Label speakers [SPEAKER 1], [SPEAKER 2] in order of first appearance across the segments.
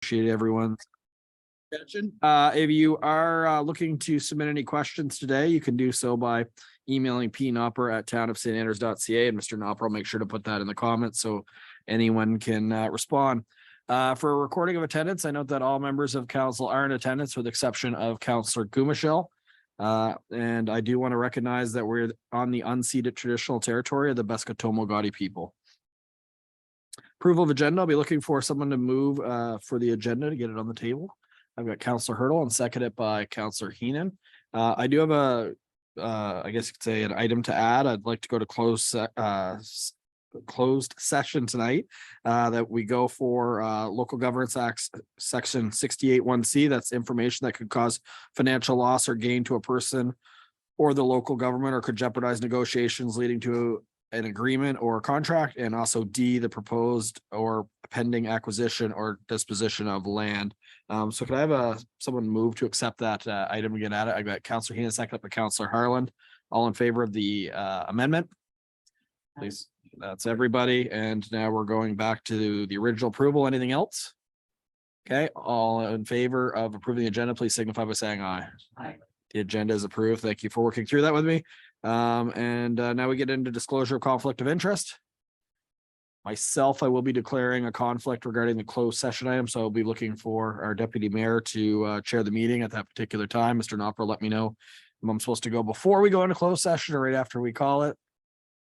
[SPEAKER 1] Appreciate everyone's attention. If you are looking to submit any questions today, you can do so by emailing pnopper@townofstanders.ca, and Mr. Nopper will make sure to put that in the comments so anyone can respond. For a recording of attendance, I note that all members of council are in attendance with the exception of Councillor Gumashel. And I do want to recognize that we're on the unceded traditional territory of the Peskotomuhkati people. Approval of agenda. I'll be looking for someone to move for the agenda to get it on the table. I've got Councillor Hurdle and seconded by Councillor Heenan. I do have I guess you could say an item to add. I'd like to go to closed session tonight, that we go for Local Governance Act section 68(1)(c). That's information that could cause financial loss or gain to a person or the local government, or could jeopardize negotiations leading to an agreement or contract. And also D, the proposed or pending acquisition or disposition of land. So could I have someone move to accept that item again at it? I got Councillor Heenan, second by Councillor Harland. All in favor of the amendment? Please. That's everybody. And now we're going back to the original approval. Anything else? Okay, all in favor of approving the agenda, please signify by saying aye. Aye. The agenda is approved. Thank you for working through that with me. Now we get into disclosure of conflict of interest. Myself, I will be declaring a conflict regarding the closed session item, so I'll be looking for our deputy mayor to chair the meeting at that particular time. Mr. Nopper, let me know if I'm supposed to go before we go into closed session or right after we call it.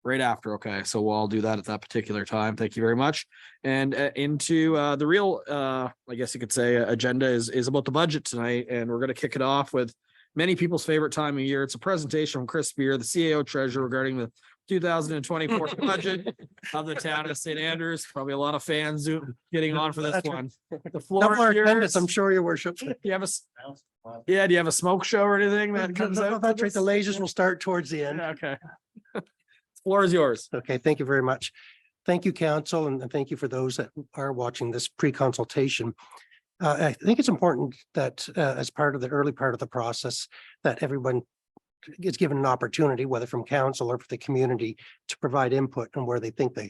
[SPEAKER 1] Right after. Okay, so we'll all do that at that particular time. Thank you very much. And into the real, I guess you could say, agenda is about the budget tonight, and we're going to kick it off with many people's favorite time of year. It's a presentation from Chris Beer, the CAO treasurer, regarding the 2024 budget of the town of St. Andrews. Probably a lot of fans getting on for this one. The floor is yours.
[SPEAKER 2] I'm sure, your worship.
[SPEAKER 1] Do you have do you have a smoke show or anything that comes out?
[SPEAKER 2] That's right. The lasers will start towards the end.
[SPEAKER 1] Yeah, okay. Floor is yours.
[SPEAKER 2] Okay, thank you very much. Thank you, council, and thank you for those that are watching this pre-consultation. I think it's important that as part of the early part of the process, that everyone is given an opportunity, whether from council or for the community, to provide input on where they think the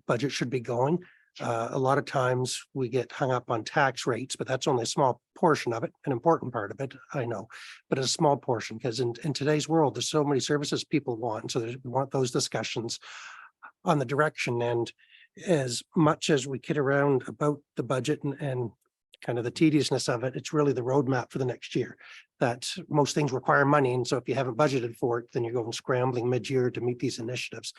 [SPEAKER 2] budget should be going. A lot of times we get hung up on tax rates, but that's only a small portion of it, an important part of it, I know, but a small portion, because in today's world, there's so many services people want. So we want those discussions on the direction. And as much as we kid around about the budget and kind of the tediousness of it, it's really the roadmap for the next year, that most things require money. And so if you haven't budgeted for it, then you're going scrambling mid-year to meet these initiatives.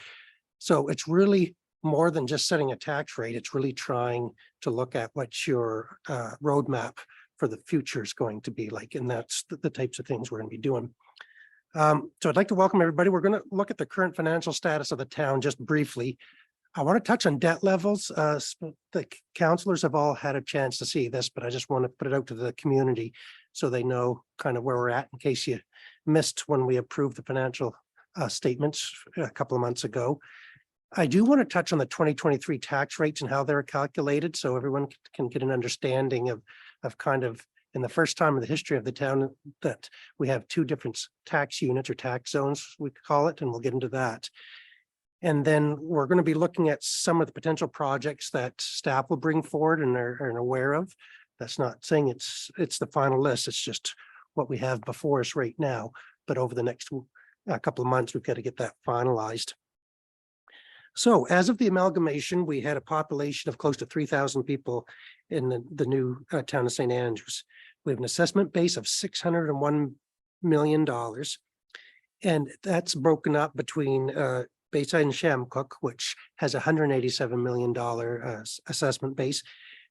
[SPEAKER 2] So it's really more than just setting a tax rate. It's really trying to look at what your roadmap for the future is going to be like. And that's the types of things we're going to be doing. So I'd like to welcome everybody. We're going to look at the current financial status of the town just briefly. I want to touch on debt levels. The councillors have all had a chance to see this, but I just want to put it out to the community so they know kind of where we're at in case you missed when we approved the financial statements a couple of months ago. I do want to touch on the 2023 tax rates and how they're calculated, so everyone can get an understanding of kind of, in the first time in the history of the town, that we have two different tax units or tax zones, we call it, and we'll get into that. And then we're going to be looking at some of the potential projects that staff will bring forward and are aware of. That's not saying it's the final list. It's just what we have before us right now. But over the next couple of months, we've got to get that finalized. So as of the amalgamation, we had a population of close to 3,000 people in the new town of St. Andrews. We have an assessment base of $601 million. And that's broken up between Bayside and Shamcook, which has $187 million assessment base.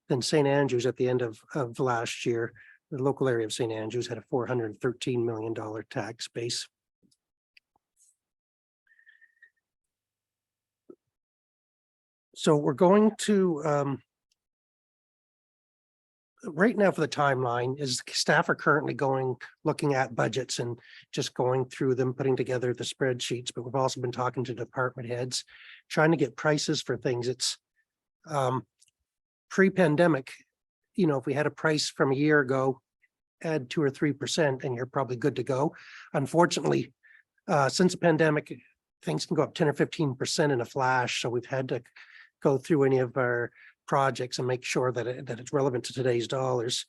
[SPEAKER 2] Then St. Andrews at the end of last year, the local area of St. Andrews had a $413 million tax base. So we're going to, right now for the timeline is staff are currently looking at budgets and just going through them, putting together the spreadsheets, but we've also been talking to department heads, trying to get prices for things. It's pre-pandemic, you know, if we had a price from a year ago, add 2 or 3% and you're probably good to go. Unfortunately, since the pandemic, things can go up 10 or 15% in a flash. So we've had to go through any of our projects and make sure that that it's relevant to today's dollars.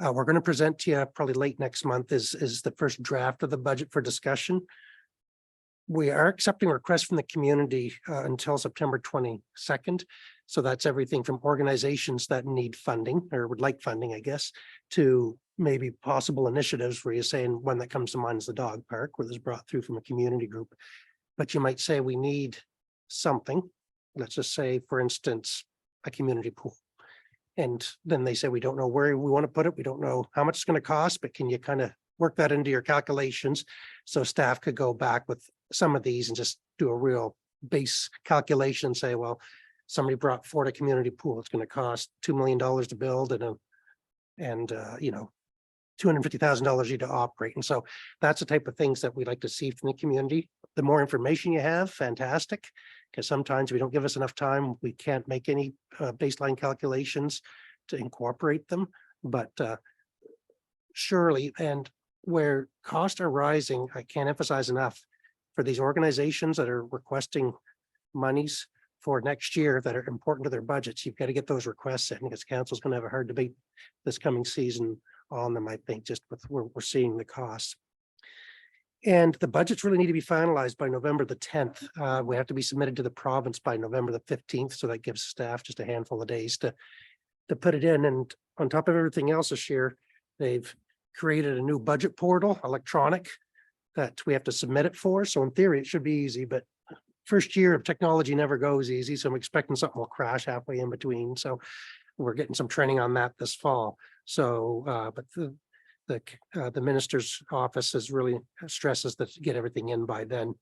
[SPEAKER 2] We're going to present to you probably late next month is the first draft of the budget for discussion. We are accepting requests from the community until September 22nd. So that's everything from organizations that need funding or would like funding, I guess, to maybe possible initiatives where you're saying one that comes to mind is the dog park, where this brought through from a community group. But you might say we need something. Let's just say, for instance, a community pool. And then they say, we don't know where we want to put it. We don't know how much it's going to cost, but can you kind of work that into your calculations? So staff could go back with some of these and just do a real base calculation and say, well, somebody brought forward a community pool. It's going to cost $2 million to build and $250,000 to operate. And so that's the type of things that we like to see from the community. The more information you have, fantastic, because sometimes we don't give us enough time. We can't make any baseline calculations to incorporate them, but surely, and where costs are rising, I can't emphasize enough for these organizations that are requesting monies for next year that are important to their budgets. You've got to get those requests in because council's going to have a hard debate this coming season on them, I think, just with where we're seeing the costs. And the budgets really need to be finalized by November the 10th. We have to be submitted to the province by November the 15th. So that gives staff just a handful of days to put it in. And on top of everything else this year, they've created a new budget portal, electronic, that we have to submit it for. So in theory, it should be easy, but first year of technology never goes easy. So I'm expecting something will crash halfway in between. So we're getting some training on that this fall. So, but the minister's office is really stresses that to get everything in by then.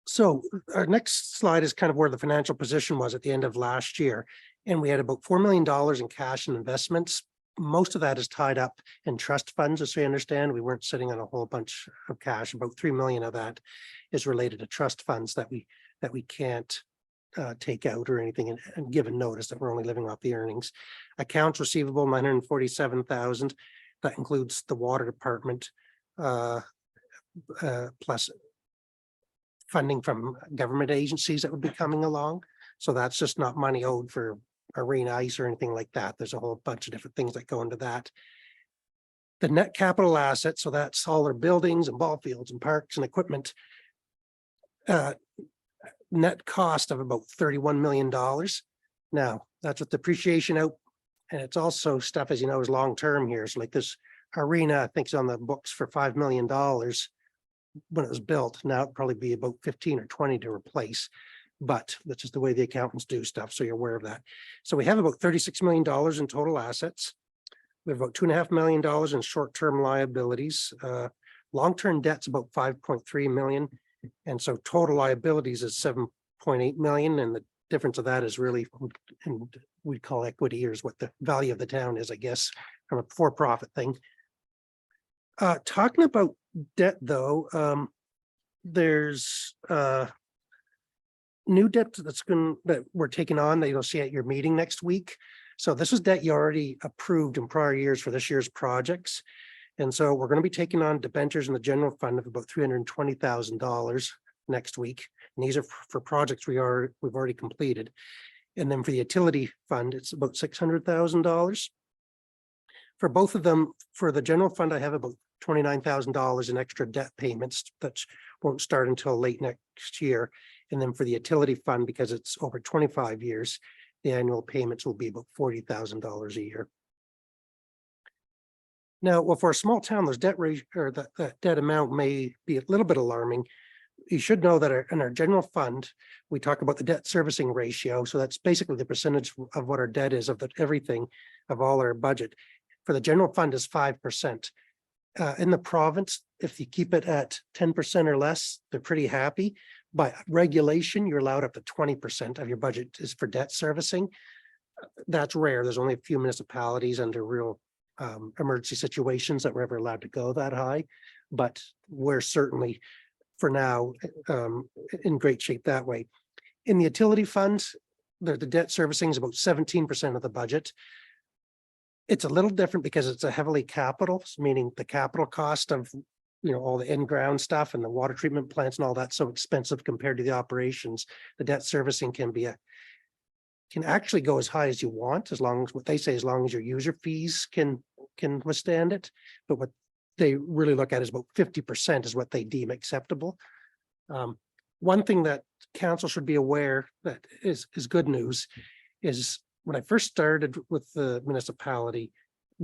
[SPEAKER 2] So our next slide is kind of where the financial position was at the end of last year. And we had about $4 million in cash and investments. Most of that is tied up in trust funds, as we understand. We weren't sitting on a whole bunch of cash. About 3 million of that is related to trust funds that we can't take out or anything and given notice that we're only living off the earnings. Accounts receivable, 947,000. That includes the water department, plus funding from government agencies that would be coming along. So that's just not money owed for arena ice or anything like that. There's a whole bunch of different things that go into that. The net capital assets, so that's all our buildings and ball fields and parks and equipment. Net cost of about $31 million. Now, that's with depreciation out, and it's also stuff, as you know, is long-term here. So like this arena, I think is on the books for $5 million when it was built. Now it'd probably be about 15 or 20 to replace, but that's just the way the accountants do stuff. So you're aware of that. So we have about $36 million in total assets. We have about $2.5 million in short-term liabilities. Long-term debt's about 5.3 million. And so total liabilities is 7.8 million. And the difference of that is really, and we'd call equity, or is what the value of the town is, I guess, from a for-profit thing. Talking about debt though, there's new debt that we're taking on that you'll see at your meeting next week. So this is debt you already approved in prior years for this year's projects. And so we're going to be taking on debentures in the general fund of about $320,000 next week. And these are for projects we've already completed. And then for the utility fund, it's about $600,000. For both of them, for the general fund, I have about $29,000 in extra debt payments that won't start until late next year. And then for the utility fund, because it's over 25 years, the annual payments will be about $40,000 a year. Now, well, for a small town, those debt ratio or that debt amount may be a little bit alarming. You should know that in our general fund, we talk about the debt servicing ratio. So that's basically the percentage of what our debt is of everything of all our budget. For the general fund is 5%. In the province, if you keep it at 10% or less, they're pretty happy. By regulation, you're allowed up to 20% of your budget is for debt servicing. That's rare. There's only a few municipalities under real emergency situations that we're ever allowed to go that high, but we're certainly for now in great shape that way. In the utility funds, the debt servicing is about 17% of the budget. It's a little different because it's a heavily capital, meaning the capital cost of all the in-ground stuff and the water treatment plants and all that's so expensive compared to the operations. The debt servicing can be can actually go as high as you want, as long as what they say, as long as your user fees can withstand it. But what they really look at is about 50% is what they deem acceptable. One thing that council should be aware that is good news is when I first started with the municipality,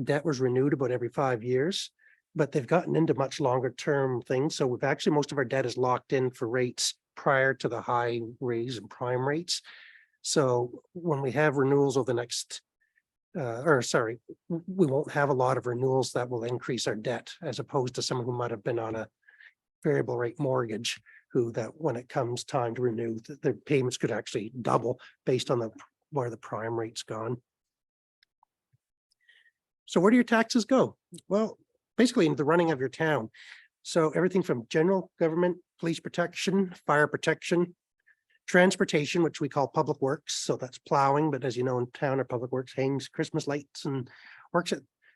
[SPEAKER 2] debt was renewed about every 5 years, but they've gotten into much longer term things. So we've actually, most of our debt is locked in for rates prior to the high raise and prime rates. So when we have renewals over the next, we won't have a lot of renewals that will increase our debt, as opposed to someone who might have been on a variable rate mortgage, who that when it comes time to renew, their payments could actually double based on where the prime rate's gone. So where do your taxes go? Well, basically into the running of your town. So everything from general government, police protection, fire protection, transportation, which we call public works. So that's plowing, but as you know, in town, our public works hangs Christmas lights and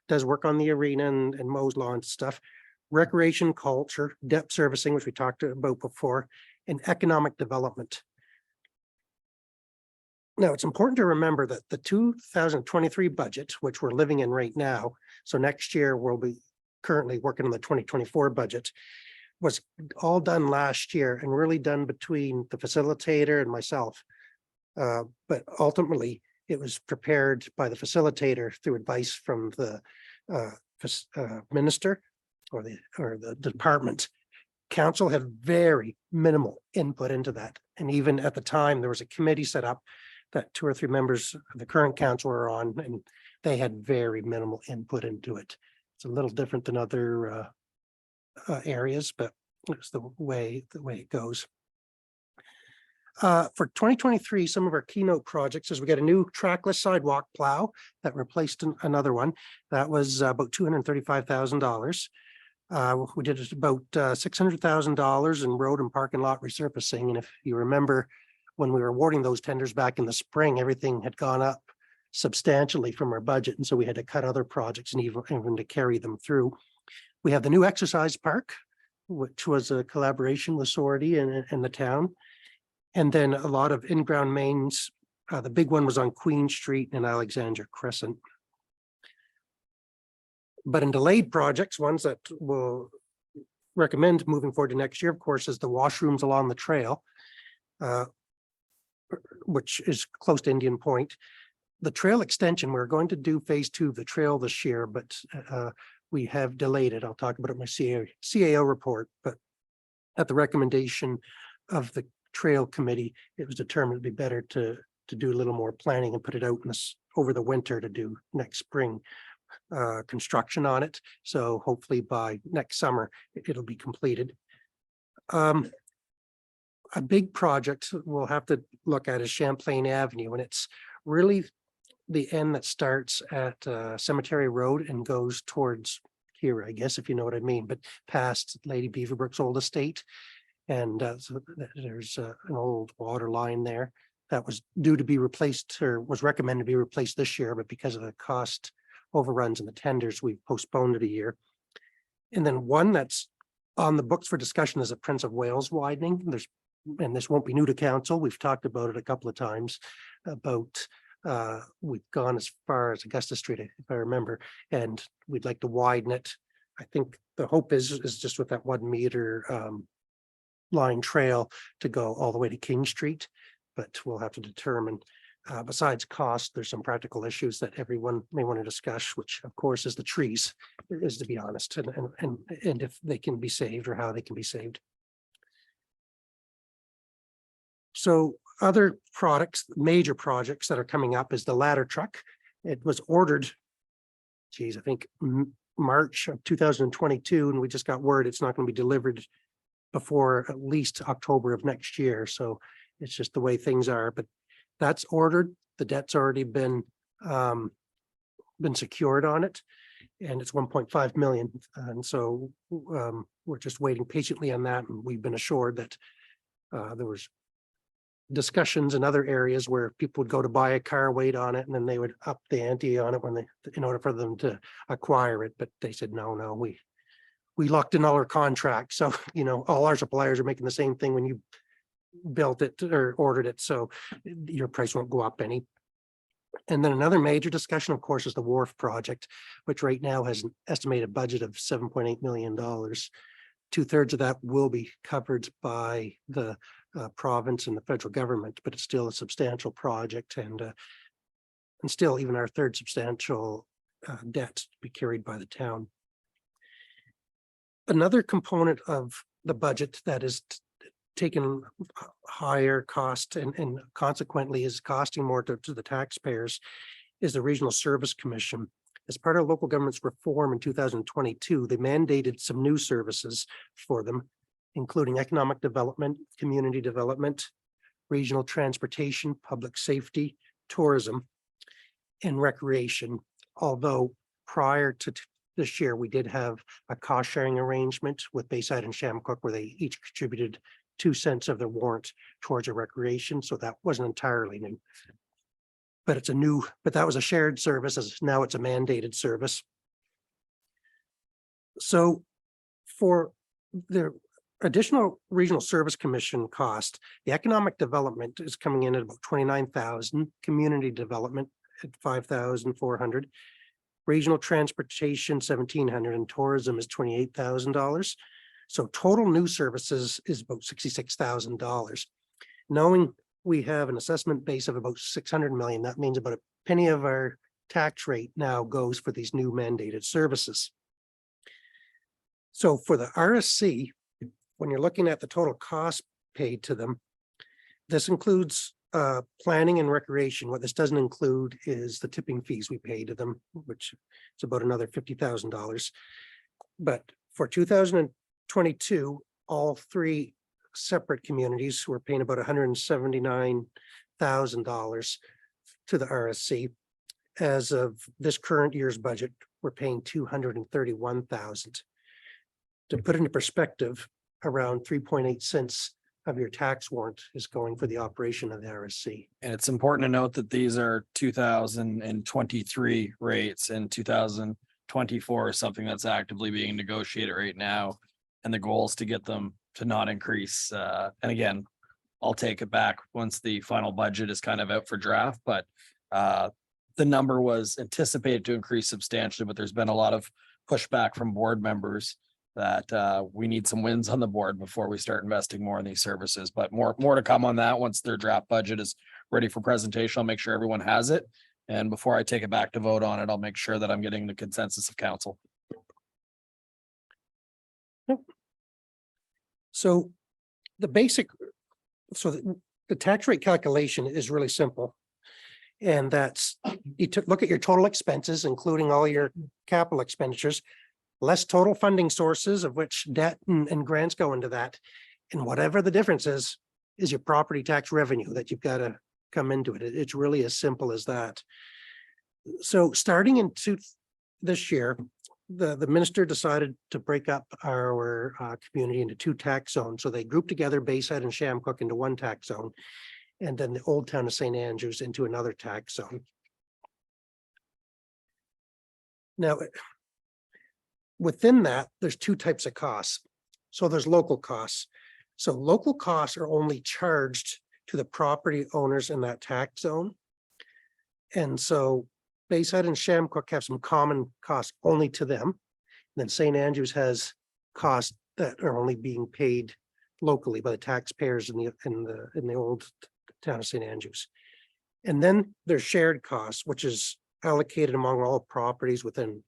[SPEAKER 2] does work on the arena and mows lawn and stuff. Recreation, culture, debt servicing, which we talked about before, and economic development. Now, it's important to remember that the 2023 budget, which we're living in right now, so next year we'll be currently working on the 2024 budget, was all done last year and really done between the facilitator and myself. But ultimately, it was prepared by the facilitator through advice from the minister or the department. Council had very minimal input into that. And even at the time, there was a committee set up that 2 or 3 members of the current council are on, and they had very minimal input into it. It's a little different than other areas, but it's the way it goes. For 2023, some of our keynote projects is we got a new trackless sidewalk plow that replaced another one. That was about $235,000. We did about $600,000 in road and parking lot resurfacing. And if you remember, when we were awarding those tenders back in the spring, everything had gone up substantially from our budget. And so we had to cut other projects and even to carry them through. We have the new exercise park, which was a collaboration with Sorority and the town. And then a lot of in-ground mains. The big one was on Queen Street and Alexandra Crescent. But in delayed projects, ones that will recommend moving forward to next year, of course, is the washrooms along the trail, which is close to Indian Point. The trail extension, we're going to do phase 2 of the trail this year, but we have delayed it. I'll talk about it in my CAO report, but at the recommendation of the trail committee, it was determined it'd be better to do a little more planning and put it out in this over the winter to do next spring construction on it. So hopefully by next summer, it'll be completed. A big project we'll have to look at is Champlain Avenue, and it's really the end that starts at Cemetery Road and goes towards here, I guess, if you know what I mean, but past Lady Beaverbrook's old estate. And so there's an old water line there that was due to be replaced, or was recommended to be replaced this year, but because of the cost overruns and the tenders, we've postponed it a year. And then one that's on the books for discussion is a Prince of Wales widening. And this won't be new to council. We've talked about it a couple of times about we've gone as far as Augusta Street, if I remember, and we'd like to widen it. I think the hope is just with that 1 meter line trail to go all the way to King Street, but we'll have to determine. Besides cost, there's some practical issues that everyone may want to discuss, which of course is the trees, is to be honest, and if they can be saved or how they can be saved. So other products, major projects that are coming up is the ladder truck. It was ordered, I think March of 2022, and we just got word it's not going to be delivered before at least October of next year. So it's just the way things are, but that's ordered. The debt's already been secured on it, and it's 1.5 million. And so we're just waiting patiently on that. And we've been assured that there was discussions in other areas where people would go to buy a car, wait on it, and then they would up the ante on it in order for them to acquire it. But they said, no, we locked in all our contracts. So, all our suppliers are making the same thing when you built it or ordered it. So your price won't go up any. And then another major discussion, of course, is the wharf project, which right now has an estimated budget of $7.8 million. 2/3 of that will be covered by the province and the federal government, but it's still a substantial project, and still even our third substantial debt to be carried by the town. Another component of the budget that is taken higher cost and consequently is costing more to the taxpayers is the Regional Service Commission. As part of local government's reform in 2022, they mandated some new services for them, including economic development, community development, regional transportation, public safety, tourism, and recreation. Although prior to this year, we did have a cost sharing arrangement with Bayside and Shamcook where they each contributed 2 cents of their warrant towards a recreation. So that wasn't entirely new. But it's a new, but that was a shared service, as now it's a mandated service. So for the additional Regional Service Commission cost, the economic development is coming in at about 29,000, community development at 5,400, regional transportation 1,700, and tourism is $28,000. So total new services is about $66,000. Knowing we have an assessment base of about 600 million, that means about a penny of our tax rate now goes for these new mandated services. So for the RSC, when you're looking at the total cost paid to them, this includes planning and recreation. What this doesn't include is the tipping fees we pay to them, which is about another $50,000. But for 2022, all three separate communities were paying about $179,000 to the RSC. As of this current year's budget, we're paying $231,000. To put into perspective, around 3.8 cents of your tax warrant is going for the operation of the RSC.
[SPEAKER 1] And it's important to note that these are 2023 rates, and 2024 is something that's actively being negotiated right now. And the goal is to get them to not increase. And again, I'll take it back once the final budget is kind of out for draft, but the number was anticipated to increase substantially, but there's been a lot of pushback from board members that we need some wins on the board before we start investing more in these services. But more to come on that once their draft budget is ready for presentation. I'll make sure everyone has it. And before I take it back to vote on it, I'll make sure that I'm getting the consensus of council.
[SPEAKER 2] So the tax rate calculation is really simple. And that's, you look at your total expenses, including all your capital expenditures, less total funding sources, of which debt and grants go into that. And whatever the difference is your property tax revenue that you've got to come into it. It's really as simple as that. So starting in this year, the minister decided to break up our community into 2 tax zones. So they grouped together Bayside and Shamcook into 1 tax zone, and then the old town of St. Andrews into another tax zone. Now, within that, there's 2 types of costs. So there's local costs. So local costs are only charged to the property owners in that tax zone. And so Bayside and Shamcook have some common costs only to them. And then St. Andrews has costs that are only being paid locally by the taxpayers in the old town of St. Andrews. And then there's shared costs, which is allocated among all properties within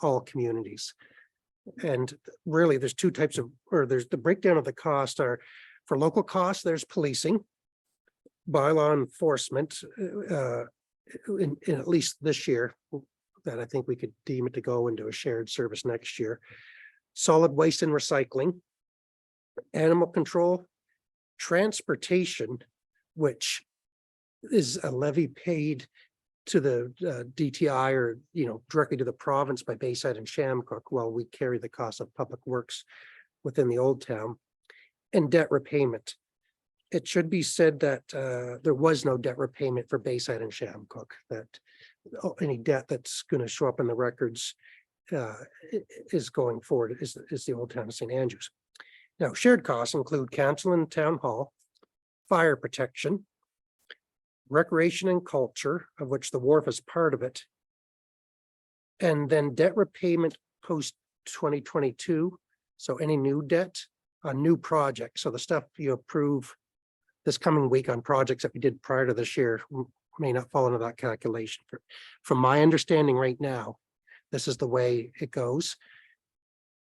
[SPEAKER 2] all communities. And really there's 2 types of, or there's the breakdown of the cost are for local costs, there's policing, bylaw enforcement, in at least this year, that I think we could deem it to go into a shared service next year. Solid waste and recycling, animal control, transportation, which is a levy paid to the DTI or, directly to the province by Bayside and Shamcook, while we carry the cost of public works within the old town, and debt repayment. It should be said that there was no debt repayment for Bayside and Shamcook, that any debt that's going to show up in the records is going forward is the old town of St. Andrews. Now, shared costs include council and town hall, fire protection, recreation and culture, of which the wharf is part of it. And then debt repayment post 2022. So any new debt on new projects. So the stuff you approve this coming week on projects that we did prior to this year may not fall into that calculation. From my understanding right now, this is the way it goes.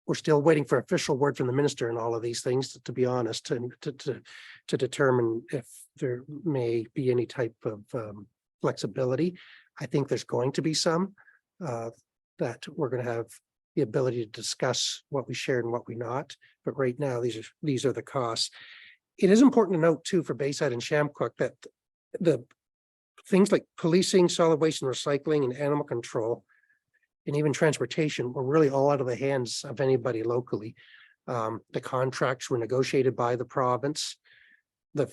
[SPEAKER 2] We're still waiting for official word from the minister and all of these things, to be honest, to determine if there may be any type of flexibility. I think there's going to be some that we're going to have the ability to discuss what we shared and what we not. But right now, these are the costs. It is important to note too for Bayside and Shamcook that the things like policing, solid waste and recycling, and animal control, and even transportation were really all out of the hands of anybody locally. The contracts were negotiated by the province. The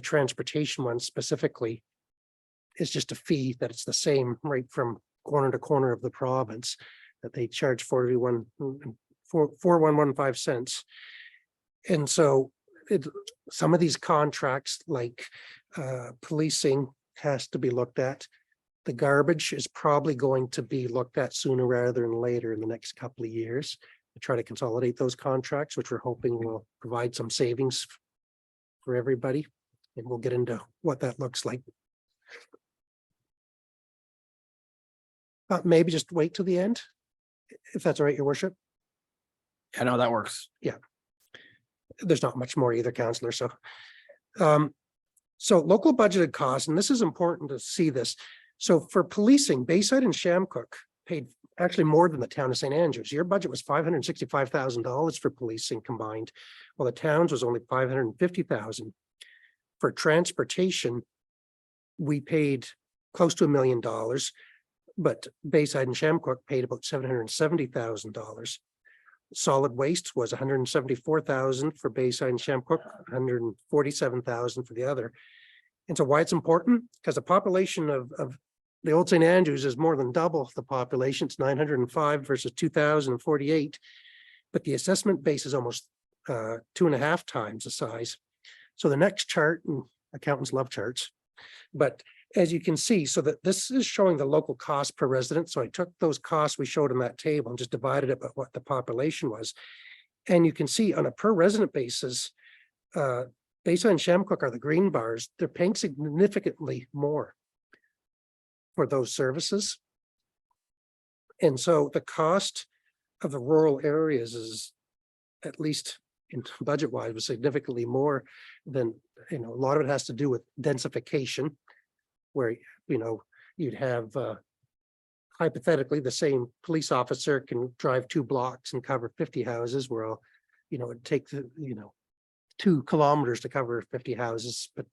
[SPEAKER 2] transportation one specifically is just a fee that it's the same right from corner to corner of the province, that they charge 4115 cents. And so some of these contracts like policing has to be looked at. The garbage is probably going to be looked at sooner rather than later in the next couple of years to try to consolidate those contracts, which we're hoping will provide some savings for everybody. And we'll get into what that looks like. Maybe just wait till the end, if that's all right, Your Worship.
[SPEAKER 1] I know that works.
[SPEAKER 2] Yeah. There's not much more either, Councillor. So, so local budgeted costs, and this is important to see this. So for policing, Bayside and Shamcook paid actually more than the town of St. Andrews. Your budget was $565,000 for policing combined, while the town's was only $550,000. For transportation, we paid close to $1 million, but Bayside and Shamcook paid about $770,000. Solid waste was $174,000 for Bayside and Shamcook, $147,000 for the other. And so why it's important? Because the population of the old St. Andrews is more than double the population. It's 905 versus 2,048, but the assessment base is almost 2.5 times the size. So the next chart, and accountants love charts, but as you can see, so that this is showing the local cost per resident. So I took those costs we showed in that table and just divided it by what the population was. And you can see on a per resident basis, Bayside and Shamcook are the green bars. They're paying significantly more for those services. And so the cost of the rural areas is, at least in budget wise, was significantly more than, a lot of it has to do with densification, where, you'd have hypothetically the same police officer can drive 2 blocks and cover 50 houses, where, it'd take, 2 kilometers to cover 50 houses, but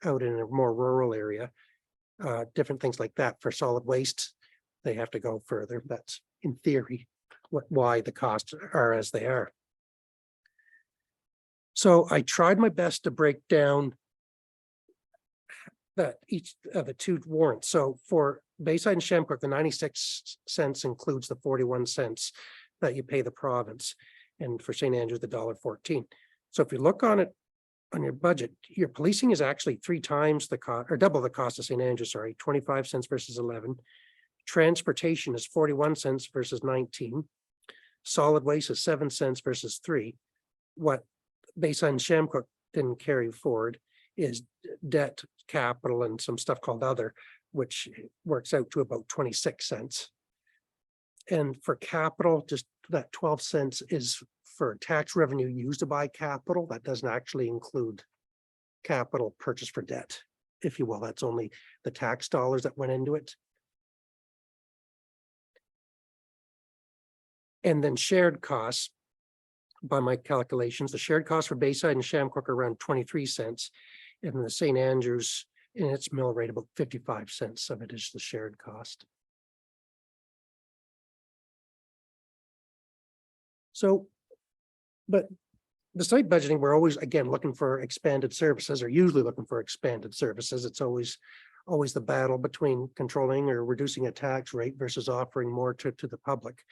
[SPEAKER 2] out in a more rural area, different things like that. For solid waste, they have to go further. That's in theory why the costs are as they are. So I tried my best to break down that each of the 2 warrants. So for Bayside and Shamcook, the 96 cents includes the 41 cents that you pay the province, and for St. Andrews, the $1.14. So if you look on it on your budget, your policing is actually 3 times the cost, or double the cost of St. Andrews, sorry, 25 cents versus 11. Transportation is 41 cents versus 19. Solid waste is 7 cents versus 3. What Bayside and Shamcook didn't carry forward is debt, capital, and some stuff called other, which works out to about 26 cents. And for capital, just that 12 cents is for tax revenue used to buy capital. That doesn't actually include capital purchase for debt, if you will. That's only the tax dollars that went into it. And then shared costs, by my calculations, the shared costs for Bayside and Shamcook are around 23 cents. And the St. Andrews, in its mill rate, about 55 cents of it is the shared cost. So, but beside budgeting, we're always, again, looking for expanded services, or usually looking for expanded services. It's always the battle between controlling or reducing a tax rate versus offering more to the public.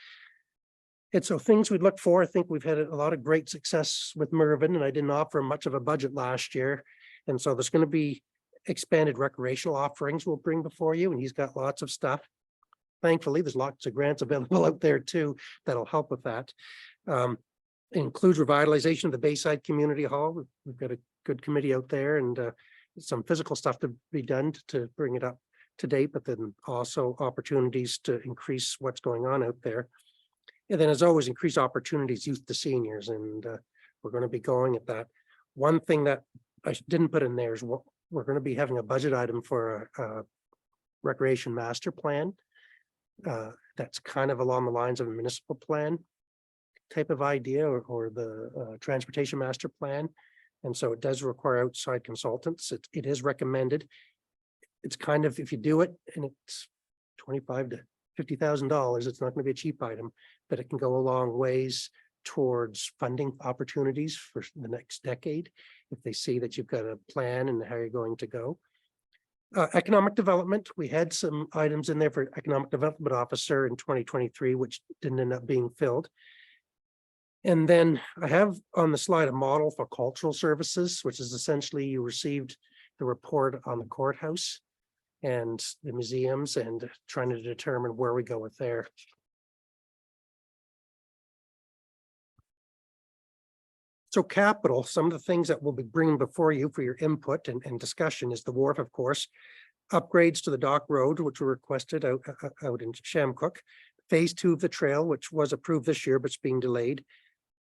[SPEAKER 2] And so things we'd look for, I think we've had a lot of great success with Mervyn, and I didn't offer much of a budget last year. And so there's going to be expanded recreational offerings we'll bring before you, and he's got lots of stuff. Thankfully, there's lots of grants available out there too that'll help with that. Includes revitalization of the Bayside Community Hall. We've got a good committee out there, and some physical stuff to be done to bring it up to date, but then also opportunities to increase what's going on out there. And then as always, increase opportunities youth to seniors, and we're going to be going at that. One thing that I didn't put in there is what we're going to be having a budget item for a recreation master plan. That's kind of along the lines of a municipal plan type of idea, or the transportation master plan. And so it does require outside consultants. It is recommended. It's kind of, if you do it and it's $25,000 to $50,000, it's not going to be a cheap item, but it can go a long ways towards funding opportunities for the next decade if they see that you've got a plan and how you're going to go. Economic development, we had some items in there for economic development officer in 2023, which didn't end up being filled. And then I have on the slide a model for cultural services, which is essentially you received the report on the courthouse and the museums, and trying to determine where we go with there. So capital, some of the things that we'll be bringing before you for your input and discussion is the wharf, of course, upgrades to the dock road, which were requested out in Shamcook, phase 2 of the trail, which was approved this year, but it's being delayed.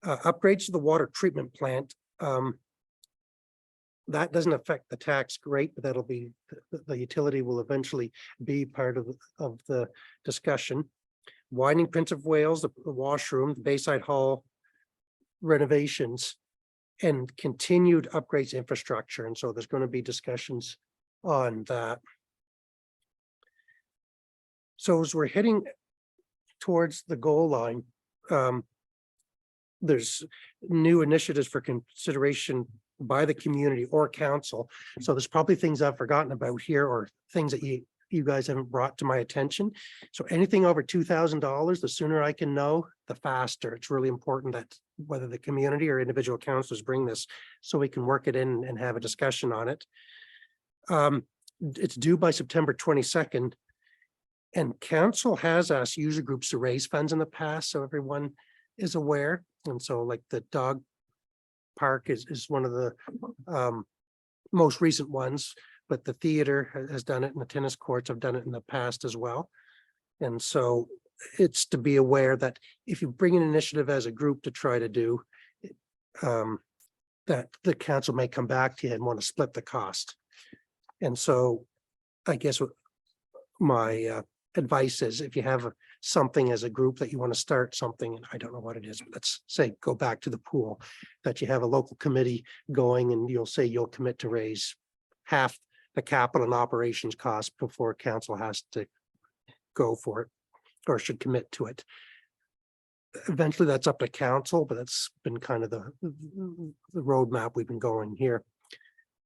[SPEAKER 2] Upgrades to the water treatment plant. That doesn't affect the tax rate, but that'll be, the utility will eventually be part of the discussion. Widening Prince of Wales, the washroom, the Bayside Hall renovations, and continued upgrades to infrastructure. And so there's going to be discussions on that. So as we're heading towards the goal line, there's new initiatives for consideration by the community or council. So there's probably things I've forgotten about here, or things that you guys haven't brought to my attention. So anything over $2,000, the sooner I can know, the faster. It's really important that whether the community or individual councilors bring this, so we can work it in and have a discussion on it. It's due by September 22nd. And council has asked user groups to raise funds in the past, so everyone is aware. And so like the dog park is one of the most recent ones, but the theater has done it, and the tennis courts have done it in the past as well. And so it's to be aware that if you bring an initiative as a group to try to do, that the council may come back to you and want to split the cost. And so I guess what my advice is, if you have something as a group that you want to start something, and I don't know what it is, but let's say go back to the pool, that you have a local committee going, and you'll say you'll commit to raise half the capital and operations cost before council has to go for it or should commit to it. Eventually that's up to council, but that's been kind of the roadmap we've been going here.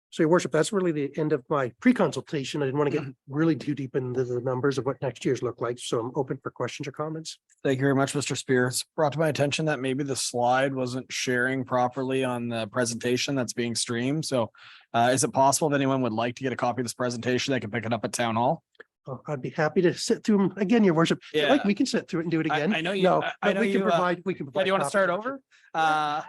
[SPEAKER 2] So, Your Worship, that's really the end of my pre-consultation. I didn't want to get really too deep into the numbers of what next year's look like. So I'm open for questions or comments.
[SPEAKER 1] Thank you very much, Mr. Spear. It's brought to my attention that maybe the slide wasn't sharing properly on the presentation that's being streamed. So is it possible if anyone would like to get a copy of this presentation, they can pick it up at Town Hall?
[SPEAKER 2] Oh, I'd be happy to sit through them again, Your Worship.
[SPEAKER 1] Yeah.
[SPEAKER 2] Like we can sit through it and do it again.
[SPEAKER 1] I know you.
[SPEAKER 2] No,
[SPEAKER 1] I
[SPEAKER 2] but
[SPEAKER 1] know
[SPEAKER 2] we can
[SPEAKER 1] you.
[SPEAKER 2] provide. We can provide.
[SPEAKER 1] Do you want to start
[SPEAKER 2] copies.
[SPEAKER 1] over?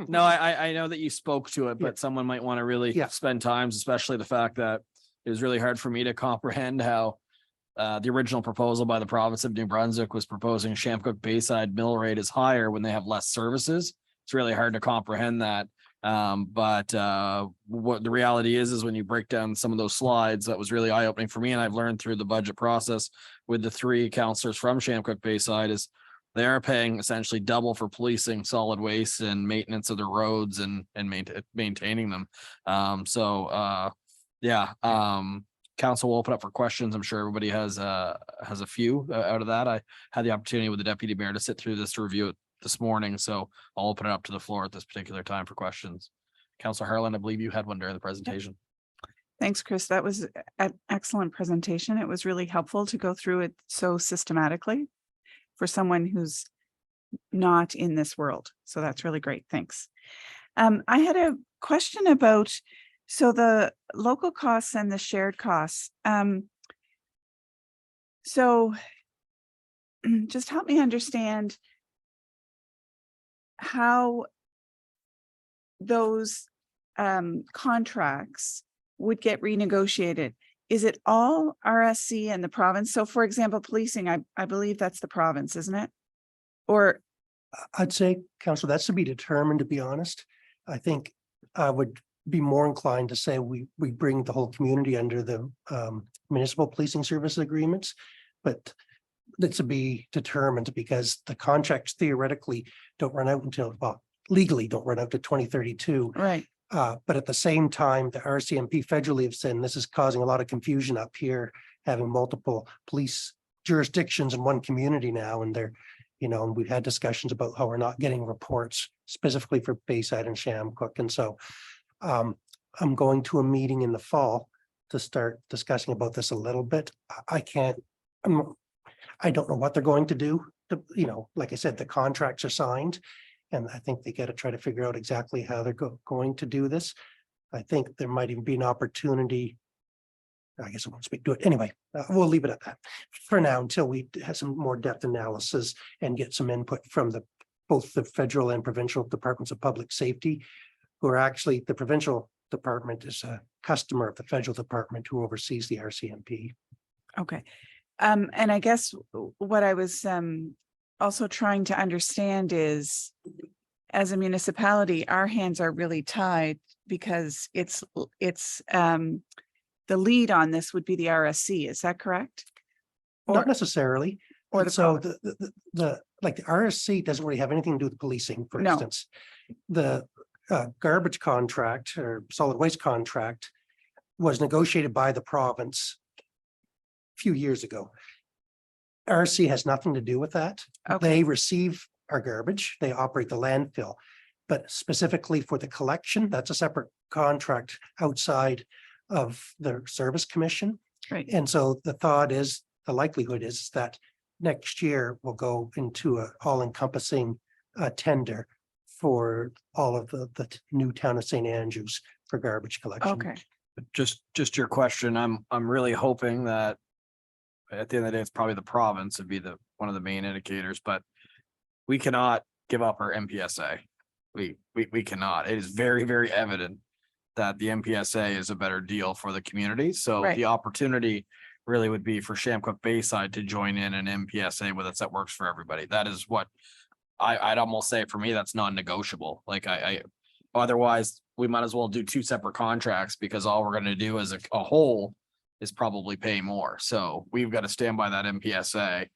[SPEAKER 1] No, I know that you spoke to it, but someone might want to really spend time, especially the fact that it was really hard for me to comprehend how the original proposal by the province of New Brunswick was proposing Shamcook Bayside mill rate is higher when they have less services. It's really hard to comprehend that. But what the reality is when you break down some of those slides, that was really eye-opening for me. And I've learned through the budget process with the 3 councillors from Shamcook Bayside is they are paying essentially double for policing solid waste and maintenance of the roads and maintaining them. Council will open up for questions. I'm sure everybody has a few out of that. I had the opportunity with the deputy mayor to sit through this to review it this morning. So I'll open it up to the floor at this particular time for questions. Councillor Harlan, I believe you had one during the presentation.
[SPEAKER 3] Thanks, Chris. That was an excellent presentation. It was really helpful to go through it so systematically for someone who's not in this world. So that's really great. Thanks. I had a question about So the local costs and the shared costs, so just help me understand how those contracts would get renegotiated. Is it all RSC and the province? So for example, policing, I believe that's the province, isn't it? Or,
[SPEAKER 2] I'd say, Council, that's to be determined, to be honest. I think I would be more inclined to say we bring the whole community under the municipal policing service agreements. But that's to be determined because the contracts theoretically don't run out until, well, legally don't run out to 2032.
[SPEAKER 3] right,
[SPEAKER 2] But at the same time, the RCMP federally have said, and this is causing a lot of confusion up here, having multiple police jurisdictions in one community now, and they're, and we've had discussions about how we're not getting reports specifically for Bayside and Shamcook. And so I'm going to a meeting in the fall to start discussing about this a little bit. I don't know what they're going to do. Like I said, the contracts are signed. And I think they got to try to figure out exactly how they're going to do this. I think there might even be an opportunity. I guess I won't speak to it. Anyway, we'll leave it at that for now until we have some more depth analysis and get some input from both the federal and provincial departments of public safety, who are actually, the provincial department is a customer of the federal department who oversees the RCMP.
[SPEAKER 3] okay. And I guess what I was also trying to understand is, as a municipality, our hands are really tied because it's the lead on this would be the RSC. Is that correct?
[SPEAKER 2] Not necessarily.
[SPEAKER 3] or the
[SPEAKER 2] So
[SPEAKER 3] province?
[SPEAKER 2] the RSC doesn't really have anything to do with policing, for
[SPEAKER 3] No.
[SPEAKER 2] instance. The garbage contract or solid waste contract was negotiated by the province a few years ago. RSC has nothing to do with that.
[SPEAKER 3] Okay,
[SPEAKER 2] They receive our garbage, they operate the landfill. But specifically for the collection, that's a separate contract outside of the service commission.
[SPEAKER 3] right.
[SPEAKER 2] And so the thought is, the likelihood is that next year we'll go into an all-encompassing tender for all of the new town of St. Andrews for garbage collection.
[SPEAKER 3] Okay,
[SPEAKER 1] Just your question, I'm really hoping that at the end of the day, it's probably the province would be one of the main indicators, but we cannot give up our MPSA. We cannot. It is very, very evident that the MPSA is a better deal for the community. So
[SPEAKER 3] Right.
[SPEAKER 1] the opportunity really would be for Shamcook Bayside to join in an MPSA with us that works for everybody. That is what I'd almost say for me, that's non-negotiable. Like otherwise we might as well do two separate contracts because all we're going to do as a whole is probably pay more. So we've got to stand by that MPSA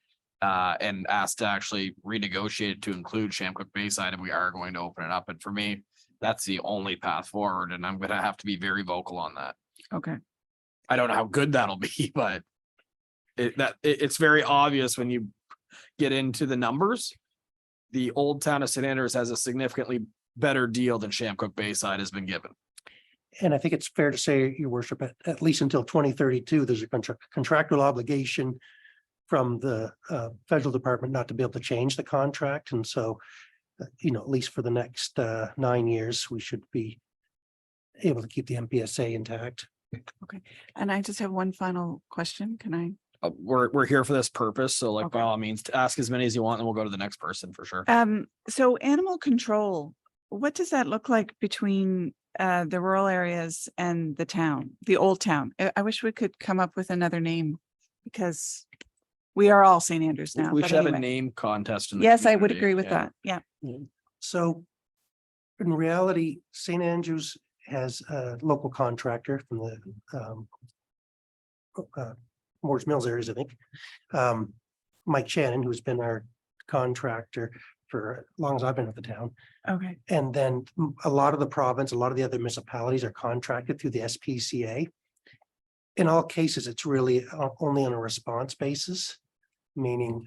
[SPEAKER 1] and ask to actually renegotiate to include Shamcook Bayside, and we are going to open it up. And for me, that's the only path forward, and I'm going to have to be very vocal on that.
[SPEAKER 3] okay,
[SPEAKER 1] I don't know how good that'll be, but it's very obvious when you get into the numbers. The old town of St. Andrews has a significantly better deal than Shamcook Bayside has been given.
[SPEAKER 2] And I think it's fair to say, Your Worship, at least until 2032, there's a contractual obligation from the federal department not to be able to change the contract. And so, at least for the next 9 years, we should be able to keep the MPSA intact.
[SPEAKER 3] and I just have one final question. Can I?
[SPEAKER 1] We're here for this purpose. So like
[SPEAKER 3] Okay.
[SPEAKER 1] by all means, to ask as many as you want, and we'll go to the next person for sure.
[SPEAKER 3] So animal control, what does that look like between the rural areas and the town, the old town? I wish we could come up with another name because we are all St. Andrews now.
[SPEAKER 1] We
[SPEAKER 3] but
[SPEAKER 1] should have a
[SPEAKER 3] anyway.
[SPEAKER 1] name contest. In the
[SPEAKER 3] Yes, I would
[SPEAKER 1] community.
[SPEAKER 3] agree with
[SPEAKER 1] Yeah.
[SPEAKER 3] that. Yeah.
[SPEAKER 2] So in reality, St. Andrews has a local contractor from the Moore's Mills areas, I think. Mike Shannon, who's been our contractor for as long as I've been with the town.
[SPEAKER 3] Okay.
[SPEAKER 2] And then a lot of the province, a lot of the other municipalities are contracted through the SPCA. In all cases, it's really only on a response basis, meaning,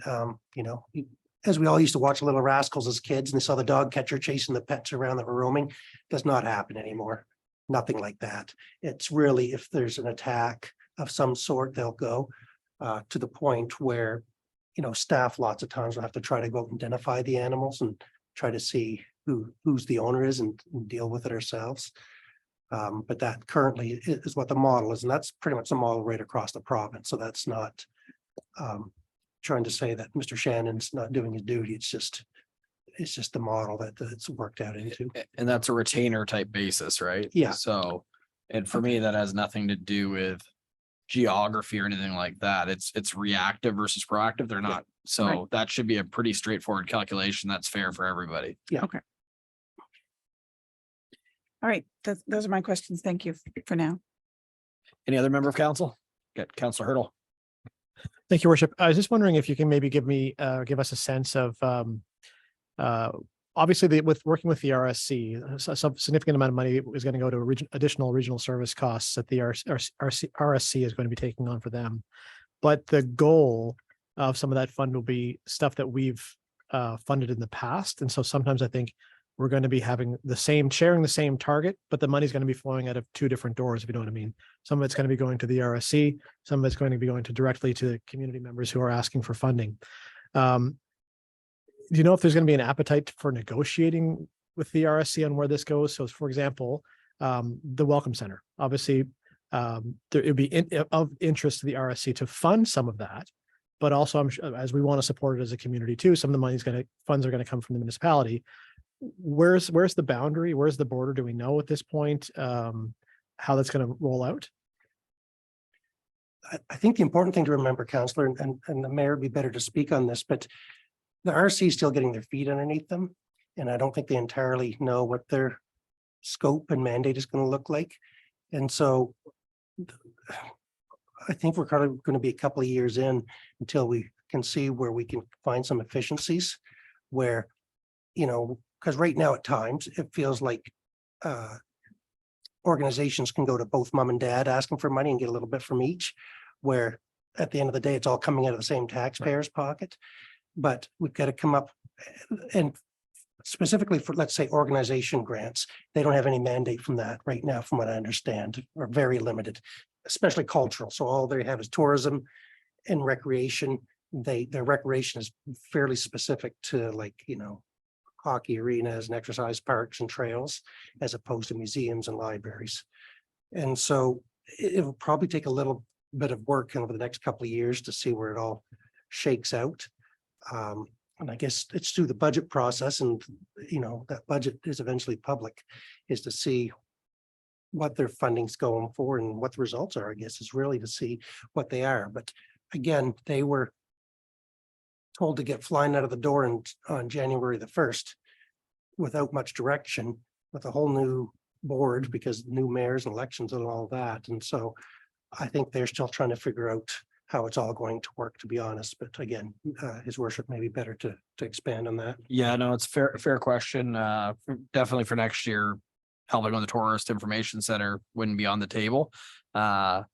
[SPEAKER 2] as we all used to watch Little Rascals as kids and they saw the dog catcher chasing the pets around that were roaming, does not happen anymore. Nothing like that. It's really if there's an attack of some sort, they'll go to the point where, staff lots of times will have to try to go out and identify the animals and try to see who's the owner is and deal with it ourselves. But that currently is what the model is, and that's pretty much the model right across the province. So that's not trying to say that Mr. Shannon's not doing his duty. It's just the model that it's worked out into.
[SPEAKER 1] And that's a retainer type basis, right?
[SPEAKER 2] Yeah.
[SPEAKER 1] So, and for me, that has nothing to do with geography or anything like that. It's reactive versus proactive. They're not. So
[SPEAKER 3] Right.
[SPEAKER 1] that should be a pretty straightforward calculation. That's fair for everybody.
[SPEAKER 3] All right, those are my questions. Thank you for now.
[SPEAKER 1] Any other member of council? Get Councilor Hurdle.
[SPEAKER 4] Thank you, Worship. I was just wondering if you can maybe give us a sense of, obviously with working with the RSC, some significant amount of money is going to go to additional regional service costs that the RSC is going to be taking on for them. But the goal of some of that fund will be stuff that we've funded in the past. And so sometimes I think we're going to be having sharing the same target, but the money's going to be flowing out of two different doors, if you know what I mean. Some of it's going to be going to the RSC, some of it's going to be going directly to the community members who are asking for funding. Do you know if there's going to be an appetite for negotiating with the RSC on where this goes? So for example, the Welcome Center, obviously, it would be of interest to the RSC to fund some of that, but also I'm sure, as we want to support it as a community too, some of the funds are going to come from the municipality. Where's the boundary? Where's the border? Do we know at this point how that's going to roll out?
[SPEAKER 2] I think the important thing to remember, Councillor, and the mayor would be better to speak on this, but the RC is still getting their feet underneath them. And I don't think they entirely know what their scope and mandate is going to look like. And so I think we're kind of going to be a couple of years in until we can see where we can find some efficiencies where, because right now at times it feels like organizations can go to both mom and dad asking for money and get a little bit from each, where at the end of the day, it's all coming out of the same taxpayer's pocket. But we've got to come up and specifically for, let's say, organization grants, they don't have any mandate from that right now, from what I understand, or very limited, especially cultural. So all they have is tourism and recreation. Their recreation is fairly specific to hockey arenas and exercise parks and trails, as opposed to museums and libraries. And so it'll probably take a little bit of work over the next couple of years to see where it all shakes out. And I guess it's through the budget process, and that budget is eventually public, is to see what their funding's going for and what the results are. I guess is really to see what they are. But again, they were told to get flying out of the door on January the 1st without much direction, with a whole new board because new mayors and elections and all that. And so I think they're still trying to figure out how it's all going to work, to be honest. But again, his worship may be better to expand on that.
[SPEAKER 1] Yeah, no, it's fair question. Definitely for next year, helping with the Tourist Information Center wouldn't be on the table. The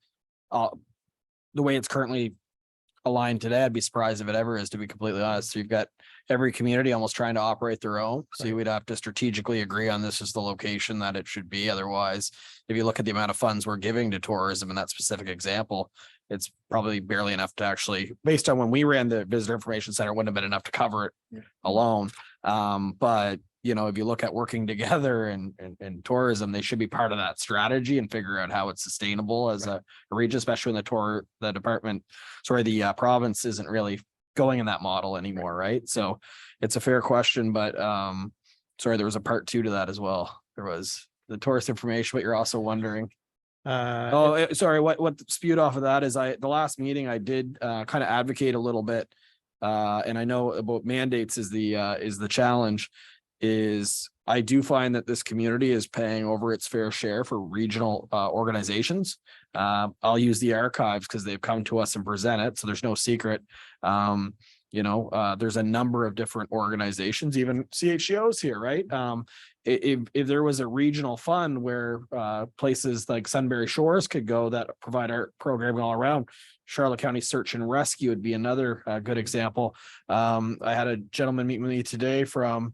[SPEAKER 1] way it's currently aligned today, I'd be surprised if it ever is, to be completely honest. So you've got every community almost trying to operate their own. So you would have to strategically agree on this is the location that it should be. Otherwise, if you look at the amount of funds we're giving to tourism in that specific example, it's probably barely enough to actually, based on when we ran the Visitor Information Center, it wouldn't have been enough to cover it alone. But if you look at working together and tourism, they should be part of that strategy and figure out how it's sustainable as a region, especially when the province isn't really going in that model anymore, right? So it's a fair question, but there was a part 2 to that as well. There was the tourist information, but you're also wondering. What spewed off of that is the last meeting I did kind of advocate a little bit, and I know about mandates is the challenge. Is I do find that this community is paying over its fair share for regional organizations. I'll use the archives because they've come to us and present it, so there's no secret. There's a number of different organizations, even CHGOs here, right? If there was a regional fund where places like Sunbury Shores could go that provide art programming all around, Charlotte County Search and Rescue would be another good example. I had a gentleman meet with me today from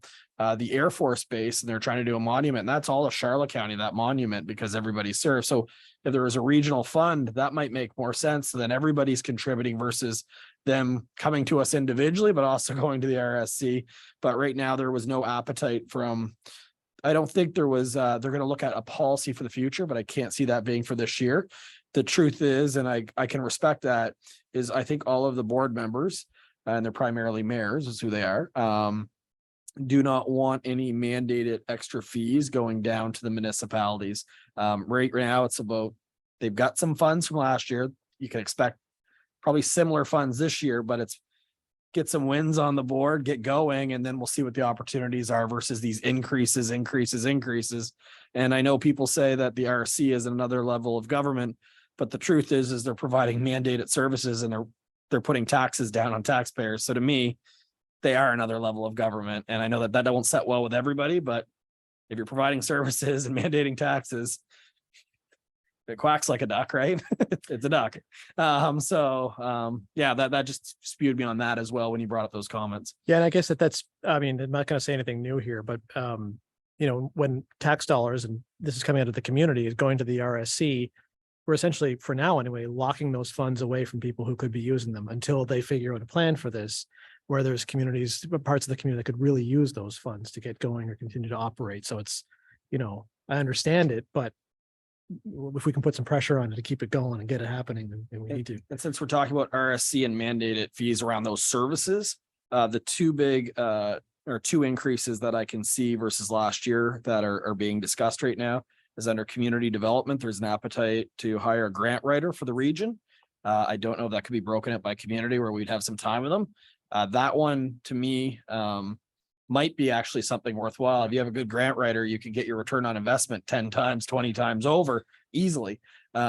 [SPEAKER 1] the Air Force Base, and they're trying to do a monument, and that's all of Charlotte County, that monument, because everybody's served. So if there was a regional fund, that might make more sense than everybody's contributing versus them coming to us individually, but also going to the RSC. But right now there was no appetite from I don't think there was, they're going to look at a policy for the future, but I can't see that being for this year. The truth is, and I can respect that, is I think all of the board members, and they're primarily mayors is who they are, do not want any mandated extra fees going down to the municipalities. Right now, it's about, they've got some funds from last year. You can expect probably similar funds this year, but it's get some wins on the board, get going, and then we'll see what the opportunities are versus these increases. And I know people say that the RC is another level of government, but the truth is they're providing mandated services and they're putting taxes down on taxpayers. So to me, they are another level of government. And I know that won't set well with everybody, but if you're providing services and mandating taxes, it quacks like a duck, right? It's a duck. Yeah, that just spewed me on that as well when you brought up those comments.
[SPEAKER 4] Yeah, and I guess that's, I mean, I'm not going to say anything new here, but when tax dollars, and this is coming out of the community, is going to the RSC, we're essentially, for now anyway, locking those funds away from people who could be using them until they figure out a plan for this, where there's communities, parts of the community that could really use those funds to get going or continue to operate. So it's, I understand it, but if we can put some pressure on it to keep it going and get it happening, then we need to.
[SPEAKER 1] And since we're talking about RSC and mandated fees around those services, the two increases that I can see versus last year that are being discussed right now is under community development. There's an appetite to hire a grant writer for the region. I don't know if that could be broken up by community where we'd have some time with them. That one to me might be actually something worthwhile. If you have a good grant writer, you can get your return on investment 10 times, 20 times over easily. The